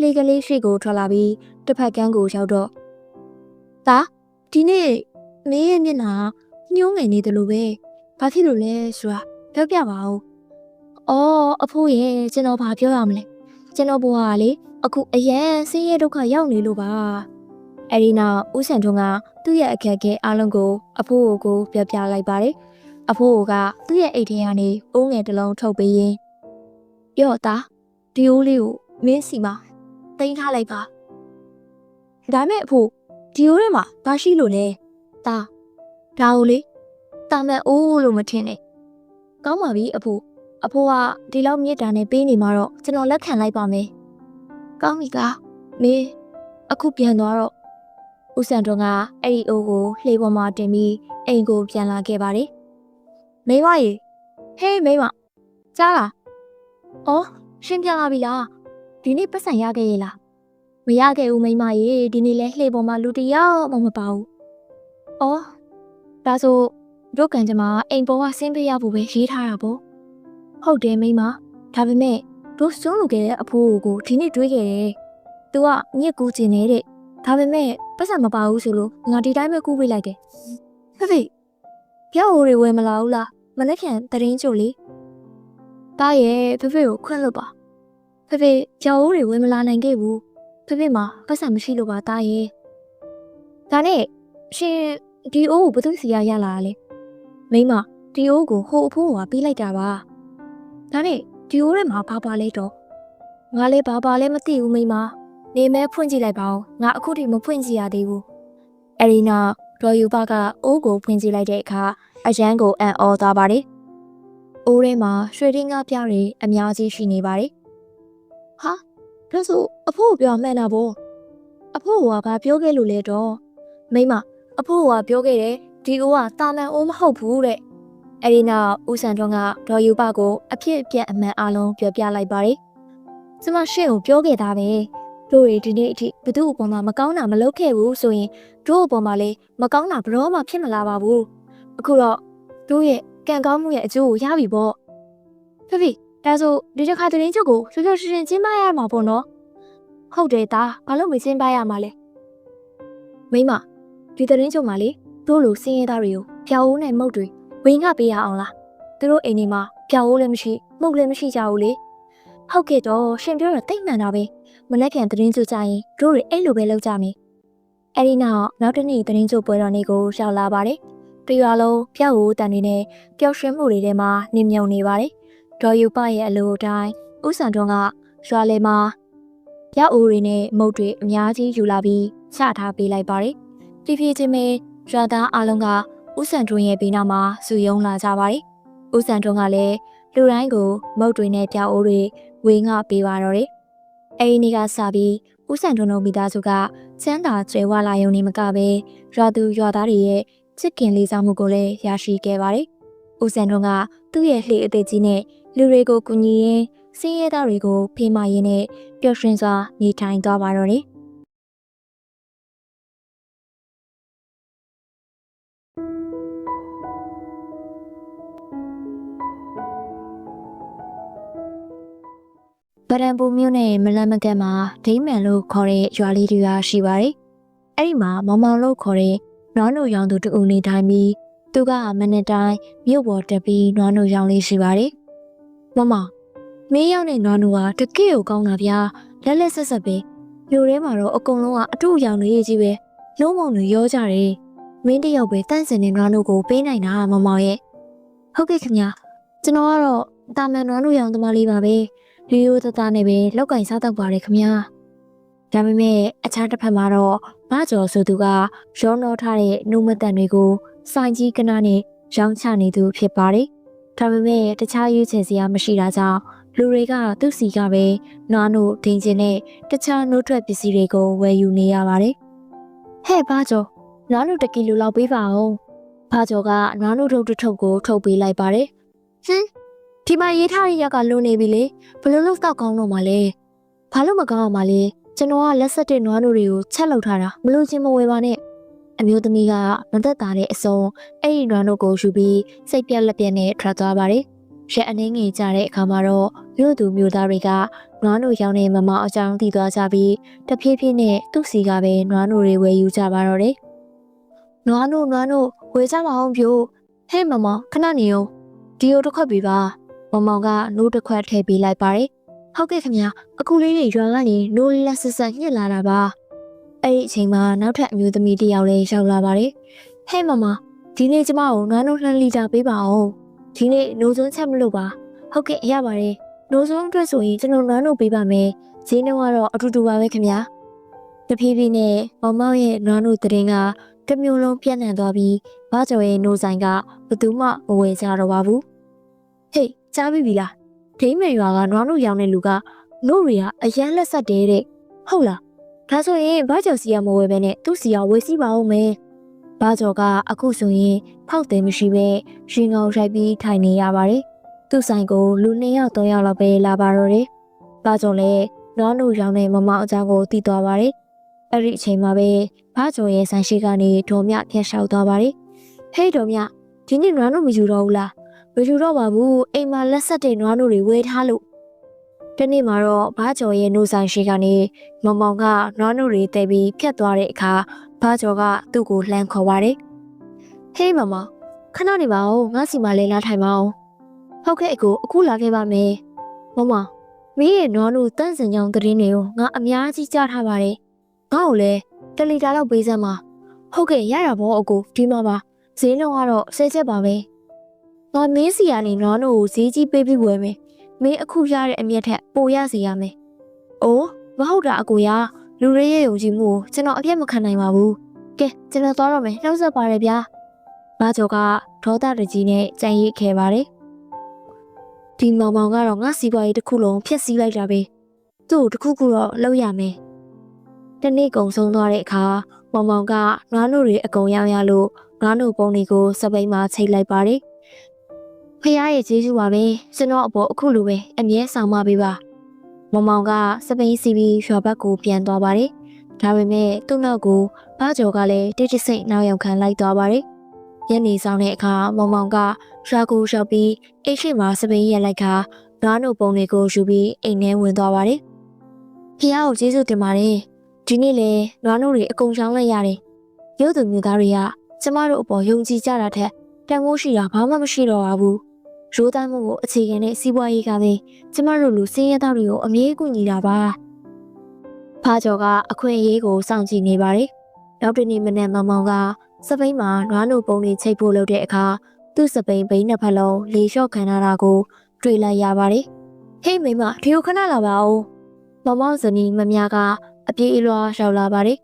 လေကလေးရှိကိုထွက်လာပြီးတစ်ဖက်ကန်းကိုရောက်တော့သားဒီနေ့မင်းရဲ့မျက်နှာညှိုးငယ်နေတယ်လို့ပဲဘာဖြစ်လို့လဲဆိုတာပြောပြပါဦးအော်အဖိုးရဲ့ကျွန်တော်ဘာပြောရမလဲကျွန်တော်ဘဝကလေအခုအရန်ဆင်းရဲဒုက္ခရောက်နေလို့ပါအဲ့ဒီနောက်ဦးစံထွန်းကသူ့ရဲ့အခက်အခဲအလုံးကိုအဖိုးကိုပြောပြလိုက်ပါတယ်အဖိုးကသူ့ရဲ့အိတ်ထဲကနေအိုးငယ်တစ်လုံးထုတ်ပေးရင်ရော့သားဒီအိုးလေးကိုမင်းစီမှာတင်ထားလိုက်ပါဒါမဲ့အဖိုးဒီအိုးထဲမှာဘာရှိလို့လဲသားဒါကိုလေတာမန်အိုးလို့မထင်နဲ့ ကောင်းပါပြီအဖိုးကဒီလောက်မြစ်တာနဲ့ပေးနေမှာတော့ကျွန်တော်လက်ခံလိုက်ပါမယ်ကောင်းပြီကမင်းအခုပြန်သွားတော့ဦးစံတွန်းကအဲ့ဒီအိုးကိုလှေပေါ်မှာတင်ပြီးအိမ်ကိုပြန်လာခဲ့ပါတယ်မိမရေဟေးမိမကြားလားအော်ရှင်းပြန်လာပြီလားဒီနေ့ပတ်စံရခဲ့ရဲ့လားမရခဲ့ဘူးမိမရေဒီနေ့လဲလှေပေါ်မှာလူတယောက်မှမပါဘူးအော်ဒါဆိုတို့ကန်ကျမအိမ်ပေါ်ကဆင်းပေးရဖို့ပဲရေးထားတာပေါ့ဟုတ်တယ်မိမဒါပေမဲ့တို့စွန့်လူခဲ့တဲ့အဖိုးကိုဒီနေ့တွေးခဲ့တယ်။ तू ကညစ်ကူးခြင်းနေတဲ့ဒါပေမဲ့ပတ်စံမပါဘူးဆိုလို့ငါဒီတိုင်းပဲကူးပေးလိုက်တယ်။ဖေပြောက်ဟိုတွေဝယ်မလာဘူးလားမလက်ခံတရင်ချို့လေ။တားရဲ့ဖေကိုခွင့်လို့ပါ။ဖေပြောက်ဟိုတွေဝယ်မလာနိုင်ခဲ့ဘူး။ဖေမှာပတ်စံမရှိလို့ပါတားရဲ့။ဒါနဲ့ရှင်ဒီအိုးကိုဘသူစီရလာလဲ။မိမဒီအိုးကိုဟိုအဖိုးကပေးလိုက်တာပါ။ဒါနဲ့ဒီအိုးထဲမှာဘာပါလဲတော့ငါလည်းဘာလဲမသိဘူးမိမနေမဲဖွင့်ကြည့်လိုက်ပါဦးငါအခုထိမဖွင့်ကြည့်ရသေးဘူးအဲ့ဒီနောက်ဒေါ်ယူပါကအိုးကိုဖွင့်ကြည့်လိုက်တဲ့အခါအရန်ကိုအံ့ဩသွားပါတယ်အိုးထဲမှာရွှေရင်းကားပြားတွေအများကြီးရှိနေပါတယ်ဟာဒါဆိုအဖိုးပြောမှန်တာပေါ့အဖိုးကဘာပြောခဲ့လို့လဲတော့မိမအဖိုးကပြောခဲ့တယ်ဒီအိုးကတာမန်အိုးမဟုတ်ဘူးတဲ့အဲ့ဒီနောက်ဦးစံထွန်းကဒေါ်ယူပကိုအဖြစ်အပျက်အမှန်အလုံးပြောပြလိုက်ပါတယ်။ကျမရှင့်ကိုပြောခဲ့တာပဲ။တို့တွေဒီနေ့အထိဘသူ့အပေါ်မှာမကောင်းတာမလုပ်ခဲ့ဘူးဆိုရင်တို့အပေါ်မှာလည်းမကောင်းတာဘရောမှဖြစ်မလာပါဘူး။အခုတော့တို့ရဲ့ကံကောင်းမှုရဲ့အကျိုးကိုရပြီပေါ့။ဖေဒါဆိုဒီတစ်ခါတရင်ချုပ်ကိုရွှေရွှေရှင်ချင်းမရမှာပေါ့နော်။ဟုတ်တယ်သားဘာလို့မချင်းပါရမှာလဲ။မိမဒီတရင်ချုပ်မှာလေတို့လိုစင်းရဲသားတွေကိုဖျောက်ဦးနဲ့မုတ်တွေဝင်ကပေးရအောင်လားသူတို့အိမ်ကြီးမှာပြောင်းဦးလည်းမရှိမှုတ်လည်းမရှိကြဘူးလေဟုတ်ကဲ့တော့ရှင်ပြောတော့တိတ်မှန်တာပဲမလက်ခံသတင်းကြိုကြရင်တို့တွေအဲ့လိုပဲလုပ်ကြမယ်အဲ့ဒီနောက်တစ်နေ့သတင်းကြိုပွဲတော်နေ့ကိုရောက်လာပါတယ်တရွာလုံးပြောက်ဦးတန်တွေနဲ့ပျော်ရွှင်မှုတွေထဲမှာနင်းမြုံနေပါတယ်ဒေါ်ယူပရဲ့အလိုအတိုင်းဦးစံထွန်းကရွာလေမှာပြောက်ဦးတွေနဲ့မုတ်တွေအများကြီးယူလာပြီးချထားပေးလိုက်ပါတယ်ဖြည်းဖြည်းချင်းပဲရွာသားအလုံးကဦးစံထွန်းရဲ့ဘေးနားမှာစုယုံလာကြပါတယ်။ဦးစံထွန်းကလည်းလူတိုင်းကိုမုတ်တွေနဲ့ပြောက်အိုးတွေဝေငှပေးပါတော့တယ်။အဲဒီနေ့ကစပြီးဦးစံထွန်းတို့မိသားစုကချမ်းသာကြွယ်ဝလာရုံနဲ့မကပဲရွာသူရွာသားတွေရဲ့ချစ်ခင်လေးစားမှုကိုလည်းရရှိခဲ့ပါတယ်။ဦးစံထွန်းကသူ့ရဲ့လှေအသေးကြီးနဲ့လူတွေကိုကူညီရင်းစင်းရဲသားတွေကိုဖေးမရင်းနဲ့ပျော်ရွှင်စွာနေထိုင်သွားပါတော့တယ်။ဗရန်ပူမြို့နယ်မလန်မကတ်မှာဒိမ့်မန်လို့ခေါ်တဲ့ရွာလေးတွေကရှိပါတယ်။အဲ့ဒီမှာမောင်မောင်လို့ခေါ်တဲ့နွားနိုရောင်သူတူနေတိုင်းပြီးသူကမနေ့တိုင်းမြို့ပေါ်တက်ပြီးနွားနိုရောင်လေးရှိပါတယ်။မမင်းရောက်တဲ့နွားနိုကတကယ့်ကိုကောင်းတာဗျာလက်လက်ဆက်ဆက်ပဲမြို့ထဲမှာတော့အကုန်လုံးကအတူရောင်လေးကြီးပဲလုံးဝတွေရောကြတယ်။မင်းတယောက်ပဲတန့်စင်တဲ့နွားနိုကိုပေးနိုင်တာမမောင်ရဲ့ဟုတ်ကဲ့ခင်ဗျာကျွန်တော်ကတော့တာမန်နွားနိုရောင်သမားလေးပါပဲ။လူရိုးသားနဲ့ပဲလောက်ကင်စားတော့ပါတယ်ခင်ဗျာဒါပေမဲ့အခြားတစ်ဖက်မှာတော့မကျော်ဆိုသူကရောနှောထားတဲ့နှုတ်မတန်တွေကိုစိုင်းကြီးကနားနဲ့ရောင်းချနေသူဖြစ်ပါတယ်ဒါပေမဲ့တခြားရွေးချယ်စရာမရှိတာကြောင့်လူတွေကသူ့စီကပဲနွားနို့ဒင်းကျင်နဲ့တခြားနှုတ်ထွက်ပစ္စည်းတွေကိုဝယ်ယူနေရပါတယ်ဟဲ့ဘာကျော်နွားနို့1 ကီလိုလောက်ပေးပါဦးဘာကျော်ကနွားနို့ထုတ်တစ်ထုပ်ကိုထုတ်ပေးလိုက်ပါတယ်ဟင်းဒီမှာရေးထားတဲ့ရက်ကလွန်နေပြီလေဘယ်လိုလုပ်တော့ကောင်းတော့မှလဲဘာလို့မကောင်းအောင်မလဲကျွန်တော်ကလက်ဆက်တဲ့နွားနို့တွေကိုချက်လောက်ထားတာမလို့ချင်းမဝယ်ပါနဲ့အမျိုးသမီးကမသက်သာတဲ့အစုံအဲ့ဒီနွားနို့ကိုယူပြီးစိတ်ပြက်လက်ပြက်နဲ့ထွက်သွားပါတယ်ရက်အနေငယ်ကြတဲ့အခါမှာတော့မြို့သူမြို့သားတွေကနွားနို့ရောင်းတဲ့မမအကြောင်းသိသွားကြပြီးတဖြည်းဖြည်းနဲ့သူ့စီကပဲနွားနို့တွေဝယ်ယူကြပါတော့တယ်နွားနို့ဝယ်ကြမအောင်ပြို့ဟဲ့မမခဏနေအောင်ဒီကိုတစ်ခွက်ပေးပါမမောင်ကနိုးတစ်ခွက်ထည့်ပေးလိုက်ပါတယ်ဟုတ်ကဲ့ခင်ဗျာအခုလေးတွေရွာကနေနိုးလက်ဆက်ဆက်ညှစ်လာတာပါအဲ့ဒီအချိန်မှာနောက်ထပ်အမျိုးသမီးတစ်ယောက်လည်းရောက်လာပါတယ်ဟဲ့မမဒီနေ့ကျမကိုနွားနိုး2 လီတာပေးပါဦးဒီနေ့နိုးစွန်းချက်မလို့ပါဟုတ်ကဲ့ရပါတယ်နိုးစွန်းအတွက်ဆိုရင်ကျွန်တော်နွားနိုးပေးပါမယ်ဈေးနှုန်းကတော့အတူတူပါပဲခင်ဗျာတဖြည်းဖြည်းနဲ့မောင်မောင်ရဲ့နွားနိုးသတင်းကတစ်မျိုးလုံးပြန့်နှံ့သွားပြီးဘာကျော်ရဲ့နိုးဆိုင်ကဘယ်သူမှမဝယ်ကြတော့ပါဘူး ဟေးကြားပြီလားဒိမ့်မယ်ရွာကနွားတို့ရောင်းတဲ့လူကနို့တွေကအရန်လက်ဆက်တယ်တဲ့ဟုတ်လားဒါဆိုရင်ဘာကျော်စီကမဝယ်ပဲနဲ့သူ့စီကဝယ်စီပါဦးမယ်ဘာကျော်ကအခုဆိုရင်ဖောက်တယ်မရှိပဲရှင်ကောင်ရိုက်ပြီးထိုင်နေရပါတယ်သူ့ဆိုင်ကိုလူ2ယောက်3ယောက်လောက်ပဲလာပါတော့တယ်ဘာကျော်လည်းနွားတို့ရောင်းတဲ့မမအကြောင်းကိုသိသွားပါတယ်အဲ့ဒီအချိန်မှာပဲဘာကျော်ရဲ့ဆိုင်ရှိကနေဒေါ်မြဖျက်လျှောက်သွားပါတယ်ဟေးဒေါ်မြဒီနေ့နွားတို့မယူတော့ဘူးလားမယူတော့ပါဘူးအိမ်မှာလက်ဆက်တဲ့နွားတို့တွေဝယ်ထားလို့ဒီနေ့မှာတော့ဘာကျော်ရဲ့နှုတ်ဆိုင်ရှိကနေမောင်မောင်ကနွားတို့တွေတဲပြီးဖြတ်သွားတဲ့အခါဘာကျော်ကသူ့ကိုလှမ်းခေါ်ပါတယ်ဟေးမမခဏနေပါဦးငါစီမလေးလာထိုင်ပါဦးဟုတ်ကဲ့အကိုအခုလာခဲ့ပါမယ်မမမင်းရဲ့နွားတို့တန့်စင်ကြောင်သတင်းတွေကိုငါအများကြီးကြားထားပါတယ်ငါ့ကိုလည်း1 လီတာလောက်ပေးစမ်းပါဟုတ်ကဲ့ရတာပေါ့အကိုဒီမှာပါဈေးနှုန်းကတော့10 ချက်ပါပဲငါမင်းစီကနေနွားတို့ကိုဈေးကြီးပေးပြီးဝယ်မယ်မင်းအခုရတဲ့အမြတ်ထက်ပိုရစေရမယ်အိုးမဟုတ်တာအကိုရလူရဲရဲ့ယုံကြည်မှုကိုကျွန်တော်အပြတ်မခံနိုင်ပါဘူးကဲကျွန်တော်သွားတော့မယ်နှုတ်ဆက်ပါတယ်ဗျာဘာကျော်ကဒေါသတကြီးနဲ့ကြံရိတ်ခဲ့ပါတယ်ဒီမောင်မောင်ကတော့ငါစီးပွားရေးတစ်ခုလုံးဖျက်ဆီးလိုက်တာပဲသူ့ကိုတစ်ခုခုတော့လုပ်ရမယ်တနေ့ကုံဆုံးသွားတဲ့အခါမောင်မောင်ကနွားနို့တွေအကုန်ရောင်းရလို့နွားနို့ပုံတွေကိုစပိန်မှာချိတ်လိုက်ပါတယ်ဖះရဲ့ကျေးဇူးပါပဲကျွန်တော်အပေါ်အခုလိုပဲအမြဲဆောင်မပေးပါမောင်မောင်ကစပိန်စီပြီးရွာဘက်ကိုပြန်သွားပါတယ်ဒါပေမဲ့သူ့နောက်ကိုဘာကျော်ကလည်းတိတ်တိတ်ဆိတ်နောက်ရောက်ခံလိုက်သွားပါတယ်ညနေဆောင်တဲ့အခါမောင်မောင်ကရွာကိုရောက်ပြီးအိတ်ရှိမှာစပိန်ရက်လိုက်ခါနွားနို့ပုံတွေကိုယူပြီးအိမ်ထဲဝင်သွားပါတယ်ဖះကိုကျေးဇူးတင်ပါတယ်ဒီနေ့လေနွားနို့တွေအကုန်ရောင်းလိုက်ရတယ်ရုပ်သူမျိုးသားတွေကကျမတို့အပေါ်ယုံကြည်ကြတာထက်တန်ဖိုးရှိတာဘာမှမရှိတော့ပါဘူးရိုးသားမှုကိုအခြေခံတဲ့စီးပွားရေးကပဲကျမတို့လူစင်းရဲသားတွေကိုအမြဲကူညီတာပါဖားကျော်ကအခွင့်အရေးကိုစောင့်ကြည့်နေပါတယ်နောက်တစ်နေ့မနက်မောင်မောင်ကစပိန်မှာနွားနို့ပုံတွေချိတ်ဖို့လုပ်တဲ့အခါသူ့စပိန်ဘိန်းနှစ်ဖက်လုံးလေလျှော့ခံရတာကိုတွေ့လိုက်ရပါတယ်ဟေးမိမဒီကိုခဏလာပါဦးမောင်မောင်ဇနီးမမြကအပြေးအလွှာရောက်လာပါတယ်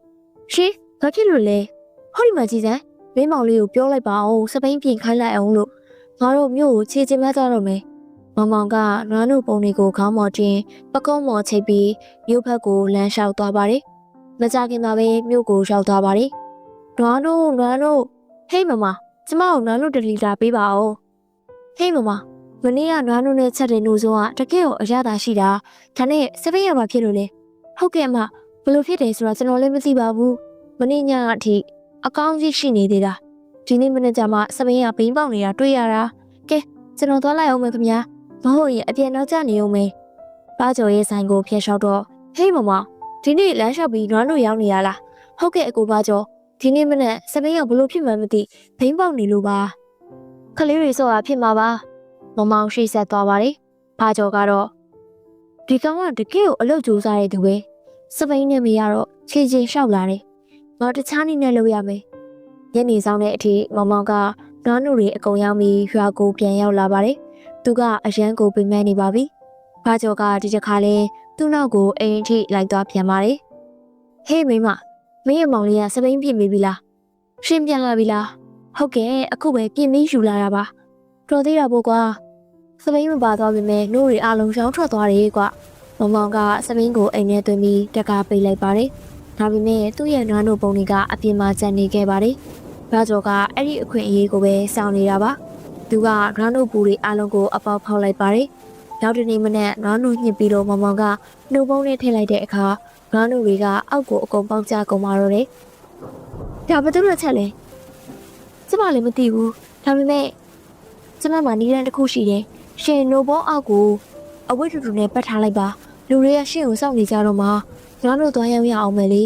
ရှင်ဘာဖြစ်လို့လဲဟောဒီမှာကြည်စမ်းမင်းမောင်လေးကိုပြောလိုက်ပါအောင်စပိန်ပြင်ခိုင်းလိုက်အောင်လို့ငါတို့မြို့ကိုခြေချင်မှကြတော့မယ်မောင်မောင်ကနွားနို့ပုံတွေကိုခေါင်းပေါ်တင်ပကုံးမော်ချိတ်ပြီးမြို့ဘက်ကိုလမ်းလျှောက်သွားပါတယ်မကြခင်မှာပဲမြို့ကိုရောက်သွားပါတယ်နွားနို့ဟေးမမကျမကိုနွားနို့1 လီတာပေးပါဦးဟေးမမမနေ့ကနွားနို့နဲ့ချက်တဲ့နို့စုံကတကယ်ကိုအရသာရှိတာဒါနဲ့စပိန်ရမှာဖြစ်လို့လေဟုတ်ကဲ့အမဘလို့ဖြစ်တယ်ဆိုတာကျွန်တော်လည်းမသိပါဘူးမနေ့ညကအထိအကောင်းကြီးရှိနေသေးတာဒီနေ့မနေ့ကျမှစပိန်ကဘိန်းပေါက်နေတာတွေ့ရတာကဲကျွန်တော်သွားလိုက်အောင်မယ်ခင်ဗျာမဟုတ်ရင်အပြည့်နောက်ကျနေအောင်မယ်ပါကျော်ရဲ့ဆိုင်ကိုဖျက်လျှောက်တော့ဟေးမမဒီနေ့လမ်းလျှောက်ပြီးနွားနို့ရောင်းနေရလားဟုတ်ကဲ့အကိုပါကျော်ဒီနေ့မနေ့စပိန်ကဘလို့ဖြစ်မှန်းမသိဘိန်းပေါက်နေလို့ပါခလေးတွေဆော့တာဖြစ်မှာပါမမောင်ရှိဆက်သွားပါတယ်ပါကျော်ကတော့ဒီကောင်ကတကယ်ကိုအလုပ်ကြိုးစားတဲ့သူပဲစပိန်နဲ့မရတော့ခြေချင်လျှောက်လာတယ်ငါတခြားနည်းနဲ့လုပ်ရမယ်ညနေဆောင်တဲ့အထိမောင်မောင်ကနွားနို့တွေအကုန်ရောက်ပြီးရွာကိုပြန်ရောက်လာပါတယ်သူကအရန်ကိုပင်ပန်းနေပါပြီဘာကျော်ကဒီတစ်ခါလဲသူ့နောက်ကိုအိမ်အထိလိုက်သွားပြန်ပါတယ်ဟေးမိမရဲ့မောင်လေးကစပိန်ပြင်ပြီလားရှင်းပြန်လာပြီလားဟုတ်ကဲ့အခုပဲပြင်ပြီးယူလာတာပါတော်သေးတာပေါ့ကွာစပိန်မပါသွားပြီမဲ့နို့တွေအလုံးရှောင်းထွက်သွားတယ်ကွာမောင်မောင်ကစပိန်ကိုအိမ်ထဲသွင်းပြီးတကားပိတ်လိုက်ပါတယ်ဒါပေမဲ့သူ့ရဲ့နွားနို့ပုံတွေကအပြင်မှာကျန်နေခဲ့ပါတယ်ဘာကျော်ကအဲ့ဒီအခွင့်အရေးကိုပဲစောင့်နေတာပါသူကနွားနို့ပူတွေအလုံးကိုအပေါက်ဖောက်လိုက်ပါတယ်နောက်တစ်နေ့မနက်နွားနို့ညှစ်ပြီးတော့မောင်မောင်ကနှုတ်ပုံးနဲ့ထည့်လိုက်တဲ့အခါနွားနို့တွေကအောက်ကိုအကုန်ပေါက်ကျကုန်ပါတော့တယ်ဒါဘာလို့ချက်လဲကျမလည်းမသိဘူးဒါပေမဲ့ကျမမှနီးတဲ့တစ်ခုရှိတယ်ရှင်နှုတ်ပုံးအောက်ကိုအဝိတ္တူနဲ့ပတ်ထားလိုက်ပါလူတွေကရှင့်ကိုစောင့်နေကြတော့မှနွားနို့သွားရောက်ရအောင်မယ်လေ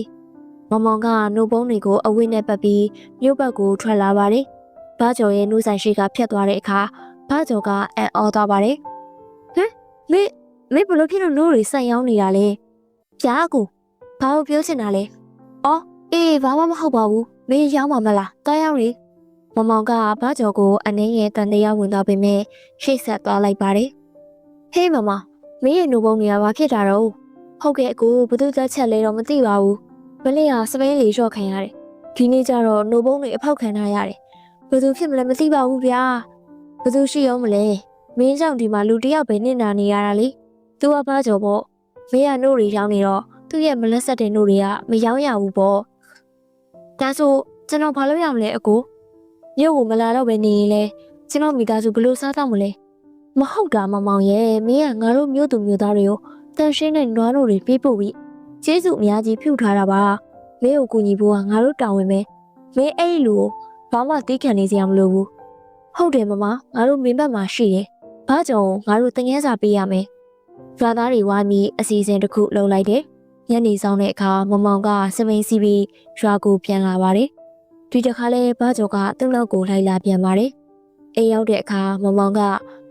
မောင်မောင်ကနှုတ်ပုံးတွေကိုအဝိနဲ့ပတ်ပြီးမြို့ဘက်ကိုထွက်လာပါတယ်ဘာကျော်ရဲ့နှုတ်ဆိုင်ရှိကဖြတ်သွားတဲ့အခါဘာကျော်ကအံ့ဩသွားပါတယ်ဟမ်မေဘလို့ဖြစ်လို့နို့တွေဆက်ရောင်းနေတာလဲပြားကိုဘာလို့ပြောချင်တာလဲအော်အေးဘာမှမဟုတ်ပါဘူးမင်းရောင်းပါမလားတားရောက်လေမောင်မောင်ကဘာကျော်ကိုအနေနဲ့တန်တရားဝင်သွားပေမဲ့ရှေ့ဆက်သွားလိုက်ပါတယ်ဟေးမမမင်းရဲ့နှုတ်ပုံးတွေကဘာဖြစ်တာတော့ဟုတ်ကဲ့အကိုဘသူတက်ချက်လဲတော့မသိပါဘူးမလေးကစပိန်လေးရော့ခံရတယ်ဒီနေ့ကျတော့နှုတ်ပုံးတွေအဖောက်ခံထားရတယ်ဘသူဖြစ်မလဲမသိပါဘူးဗျာဘသူရှိရောမလဲ မင်းကြောင့်ဒီမှာလူတစ်ယောက်ပဲနစ်နာနေရတာလေ။ तू ကဘာကြောပေါ့။မင်းကနှုတ်တွေရောင်းနေတော့သူ့ရဲ့မလက်ဆက်တဲ့နှုတ်တွေကမရောင်းရဘူးပေါ့။ဒါဆိုကျွန်တော်ဘာလုပ်ရမလဲအကို။မြို့ကိုမလာတော့ပဲနေရင်လဲကျွန်တော်မိသားစုဘယ်လိုစားတော့မလဲ။မဟုတ်တာမောင်ရဲ့မင်းကငါတို့မြို့သူမြို့သားတွေကိုတန်ရှင်းတဲ့နွားတို့တွေပြေးပို့ပြီးကျေးဇူးအများကြီးပြုထားတာပါ။မင်းကိုကူညီဖို့ကငါတို့တောင်းဝင်မယ်။မင်းအဲ့ဒီလူကိုဘာမှသိခံနေစရာမလိုဘူး။ဟုတ်တယ်မမငါတို့မင်းဘက်မှာရှိတယ်။ဘာကြောင့်ငါတို့တငယ်စာပေးရမယ်။ရွာသားတွေဝိုင်းပြီးအစီအစဉ်တစ်ခုလုပ်လိုက်တယ်။ညနေဆောင်တဲ့အခါမောင်ကစပိန်စီးပြီးရွာကိုပြန်လာပါတယ်။ဒီတစ်ခါလဲဘာကြောကသူ့နောက်ကိုလိုက်လာပြန်ပါတယ်။အိမ်ရောက်တဲ့အခါမောင်က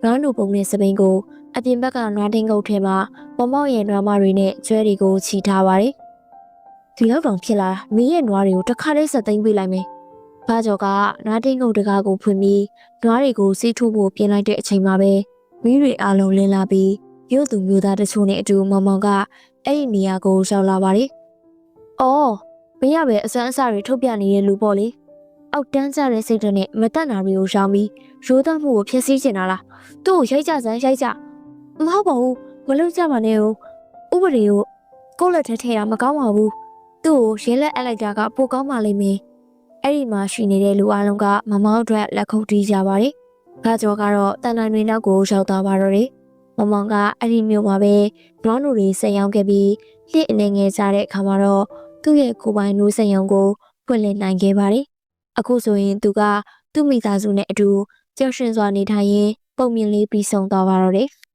နွားနုပုံနဲ့စပိန်ကိုအပြင်ဘက်ကနွားတင်းကုတ်ထဲမှာမောင်ရဲ့နွားမတွေနဲ့ကျွဲတွေကိုချီထားပါတယ်။ဒီလောက်တောင်ဖြစ်လာမင်းရဲ့နွားတွေကိုတစ်ခါတည်းဆက်သိမ်းပေးလိုက်မယ်။ဘာကြောကနွားတင်းကုတ်တကားကိုဖွင့်ပြီးနွားတွေကိုစီးထိုးဖို့ပြင်လိုက်တဲ့အချိန်မှာပဲမီးတွေအလုံးလင်းလာပြီးရုပ်သူမျိုးသားတချို့နဲ့အတူမောင်ကအဲ့ဒီနေရာကိုရောက်လာပါတယ်။အော်မင်းရပဲအစွမ်းအစတွေထုတ်ပြနေတဲ့လူပေါ့လေ။အောက်တန်းကျတဲ့စိတ်ဓာတ်နဲ့မတက်နာတွေကိုရောင်းပြီးရိုးသားမှုကိုဖျက်ဆီးချင်တာလား။သူ့ကိုရိုက်ကြစမ်းရိုက်ကြ။မဟုတ်ပါဘူးမလုပ်ကြပါနဲ့ဦး။ဥပဒေကိုကိုယ့်လက်ထဲထည့်တာမကောင်းပါဘူး။သူ့ကိုရဲလက်အပ်လိုက်တာကပိုကောင်းပါလိမ့်မယ်။အဲ့ဒီမှာရှိနေတဲ့လူအလုံးကမောင်အတွက်လက်ခုပ်တီးကြပါတယ်။ဘာကြောကတော့တန်တန်တွေနောက်ကိုရောက်သွားပါတော့တယ်။မောင်ကအဲ့ဒီမျိုးမှာပဲနွားနုတွေဆက်ရောင်းခဲ့ပြီးလှစ်အနေငယ်ကြတဲ့အခါမှာတော့သူ့ရဲ့ကိုယ်ပိုင်နူးဆက်ရုံကိုဖွင့်လှစ်နိုင်ခဲ့ပါတယ်။အခုဆိုရင်သူကသူ့မိသားစုနဲ့အတူကြောက်ရွံ့စွာနေထိုင်ရင်းပုံမြင်လေးပြီးဆုံးသွားပါတော့တယ်။